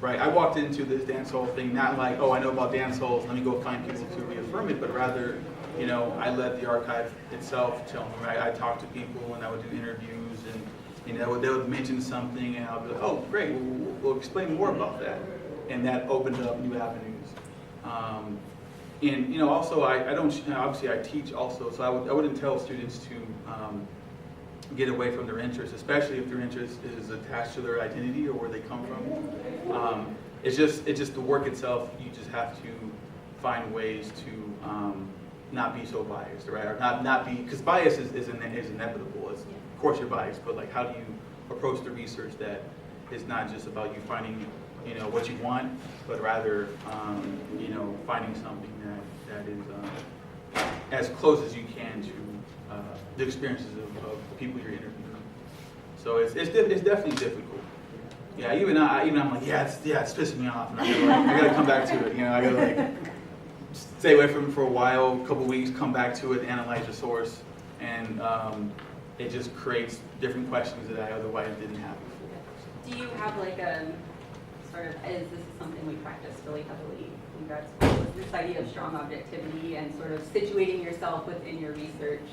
Right? I walked into this dance hall thing not like, oh, I know about dance halls, let me go find people to reaffirm it, but rather, you know, I let the archive itself tell me, right? I talked to people and I would do interviews, and you know, they would mention something and I'll be like, oh, great, we'll explain more about that. And that opened up new avenues. And you know, also I don't, you know, obviously I teach also, so I wouldn't tell students to get away from their interests, especially if their interest is attached to their identity or where they come from. It's just the work itself. You just have to find ways to not be so biased, right? Or not be, because bias is inevitable. Of course you're biased, but like, how do you approach the research that is not just about you finding, you know, what you want, but rather, you know, finding something that is as close as you can to the experiences of the people you're interviewing. So it's definitely difficult. Yeah, even I'm like, yeah, it's pissing me off, and I gotta come back to it. You know, I gotta like stay away from it for a while, a couple weeks, come back to it, analyze the source, and it just creates different questions that I otherwise didn't have before. Do you have like a sort of, this is something we practice really heavily in grad school, is this idea of strong objectivity and sort of situating yourself within your research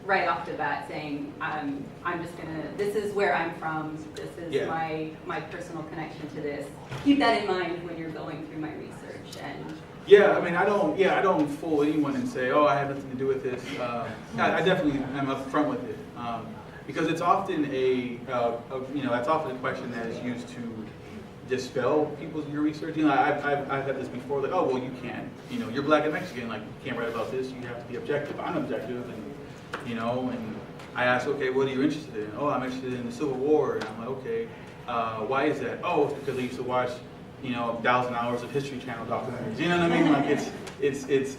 right off the bat, saying, I'm just gonna, this is where I'm from, this is my personal connection to this. Keep that in mind when you're going through my research. And yeah, I mean, I don't fool anyone and say, oh, I have nothing to do with this. I definitely am upfront with it, because it's often you know, that's often a question that is used to dispel your research. You know, I've had this before, like, oh, well, you can't, you know, you're black and Mexican, like, you can't write about this, you have to be objective. I'm objective, and you know, and I ask, okay, what are you interested in? Oh, I'm interested in the Civil War, and I'm like, okay, why is that? Oh, it's because I used to watch, you know, 1,000 hours of History Channel documentaries. You know what I mean? Like, it's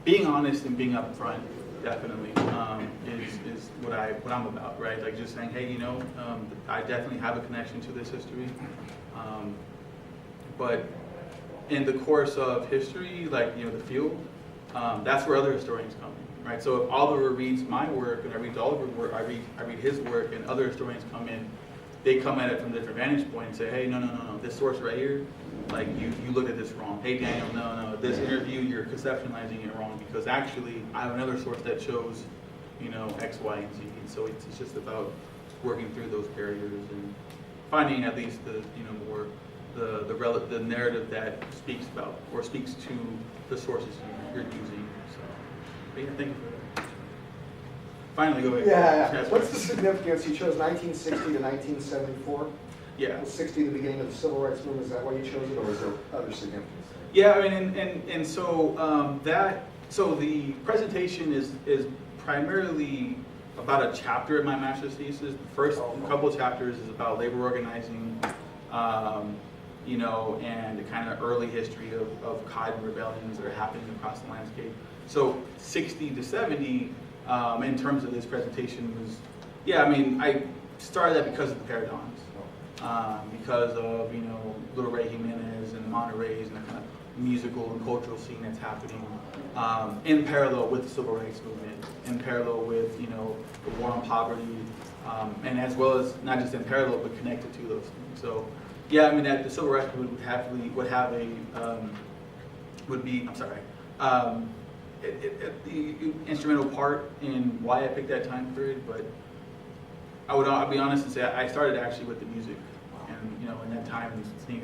being honest and being upfront. Definitely is what I'm about, right? Like, just saying, hey, you know, I definitely have a connection to this history, but in the course of history, like, you know, the field, that's where other historians come in, right? So if Oliver reads my work and I read Oliver's work, I read his work, and other historians come in, they come at it from a different vantage point and say, hey, no, this source right here, like, you look at this wrong. Hey, Daniel, no, this interview, you're conceptualizing it wrong, because actually I have another source that shows, you know, X, Y, and Z. And so it's just about working through those barriers and finding at least the, you know, more the narrative that speaks about or speaks to the sources you're using. So, but yeah, thank you for that. Finally, go ahead. Yeah. What's the significance? You chose 1960 to 1974. Yeah. Was 60 the beginning of the Civil Rights Movement? Is that why you chose it, or is there other significance? Yeah, I mean, and so so the presentation is primarily about a chapter in my master's thesis. The first couple of chapters is about labor organizing, you know, and the kind of early history of cotton rebellions that are happening across the landscape. So 60 to 70, in terms of this presentation, was, yeah, I mean, I started that because of the paradigms. Because of, you know, Little Ray Jimenez and the Monterey's and the kind of musical and cultural scene that's happening in parallel with the Civil Rights Movement, in parallel with, you know, the war on poverty, and as well as not just in parallel but connected to those things. So, yeah, I mean, that the Civil Rights Movement would be the instrumental part in why I picked that time period, but I'll be honest and say I started actually with the music, and, you know, in that time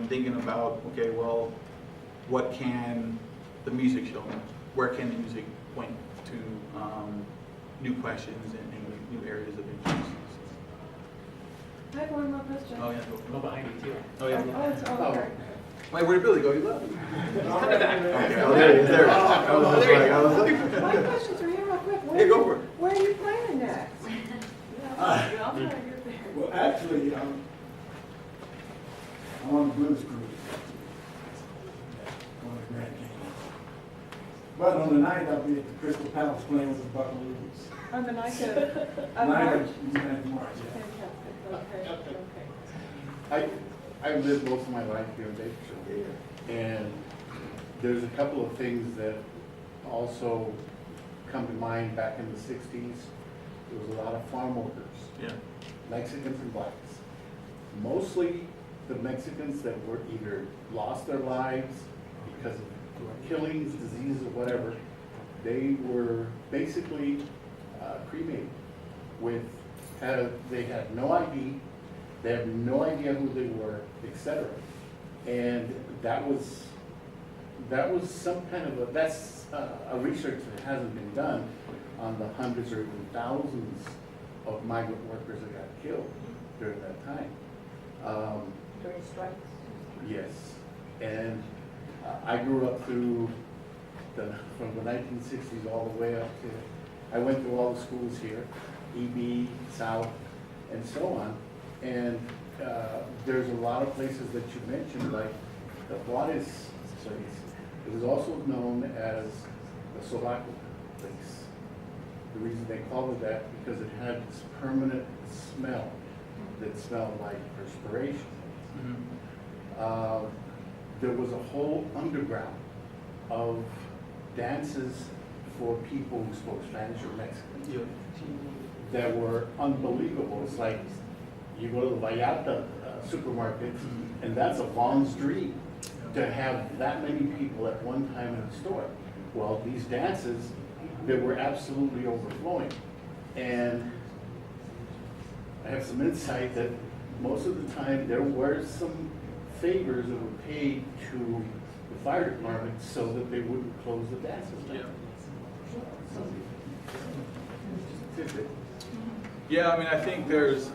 thinking about, okay, well, what can the music show me? Where can the music point to new questions and new areas of interest? I have one more question. Oh yeah, Go behind you too. oh yeah. Oh, it's over. Wait, where did Billy go? He left. He's coming back. Okay, oh, there he is. There. I was like, My questions are here real quick. Hey, go for it. Where are you playing next? Well, actually, I'm on the blues group. On the Grand Canyon. But on the night, I'll be at the Crystal Palace playing with the Buckaroos. On the night of March, March? yeah. Fantastic, okay. I've lived most of my life here in Bakersfield, and there's a couple of things that also come to mind. Back in the 60s, there was a lot of farm workers, Yeah. Mexicans and blacks. Mostly the Mexicans that were either lost their lives because of killings, diseases, or whatever, they were basically cremated they had no ID, they had no idea who they were, etc. And that was some kind of that's a research that hasn't been done on the hundreds or even thousands of migrant workers that got killed during that time. During strikes? Yes, and I grew up through from the 1960s all the way up to, I went through all the schools here, EB, South, and so on. And there's a lot of places that you mentioned, like the Juarez place. It was also known as the Sobaco place. The reason they called it that, because it had this permanent smell that smelled like perspiration. Mm-hmm. There was a whole underground of dances for people who spoke Spanish or Mexican that were unbelievable. It's like you go to the Vallarta supermarket, and that's a long street to have that many people at one time in the store. Well, these dances, they were absolutely overflowing. And I have some insight that most of the time there were some favors that were paid to the fire department so that they wouldn't close the dances down. Yeah, I mean, I think there's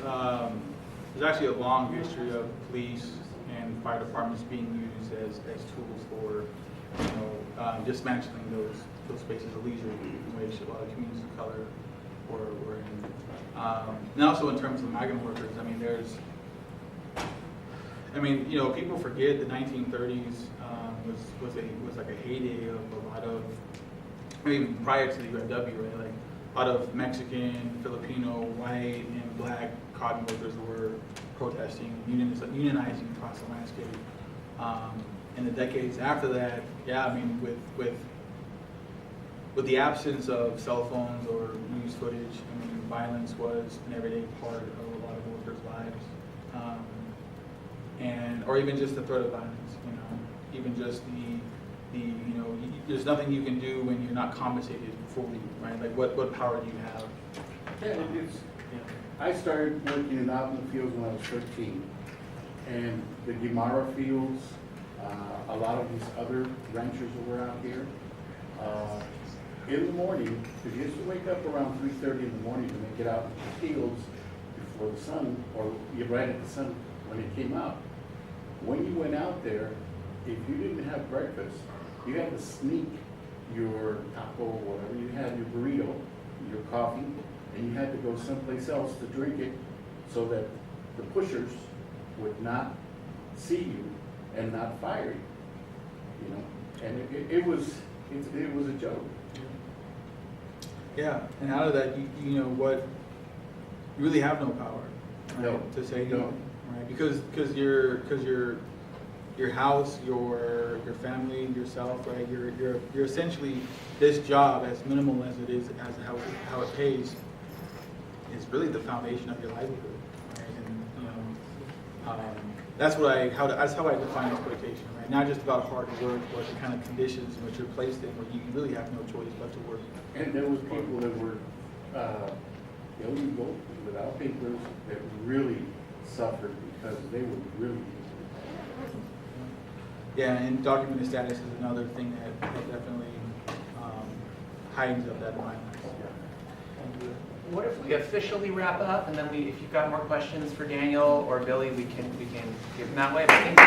actually a long history of police and fire departments being used as tools for, dismantling those spaces of leisure in which a lot of communities of color were in. And also in terms of migrant workers, I mean, people forget the 1930s was like a heyday of a lot of, even prior to the UFW, right? Like a lot of Mexican, Filipino, white, and black cotton workers were protesting, unionizing across the landscape. In the decades after that, yeah, I mean, with the absence of cell phones or news footage, I mean, violence was an everyday part of a lot of workers' lives. Or even just the threat of violence, even just there's nothing you can do when you're not compensated fully, right? Like what power do you have? Yeah, I started working out in the fields when I was 13, and the Guimara fields, a lot of these other ranchers that were out here, in the morning, because you used to wake up around 3:30 in the morning to make it out in the fields before the sun, or right at the sun when it came out. When you went out there, if you didn't have breakfast, you had to sneak your taco or whatever, you had your burrito, your coffee, and you had to go someplace else to drink it so that the pushers would not see you and not fire you, And it was a joke. Yeah, and out of that, you really have no power, right? No. To say no, No. right? Because your house, your family, yourself, right? You're essentially, this job, as minimal as it is, as how it pays, is really the foundation of your livelihood, right? And that's how I define exploitation, right? Not just about hard work, but the kind of conditions in which you're placed in, where you really have no choice but to work. And there was people that were illegal, without papers, that really suffered because they were really. Yeah, and documented status is another thing that definitely heightens up that violence. What if we officially wrap up, and then if you've got more questions for Daniel or Billy, we can give them that way. But I think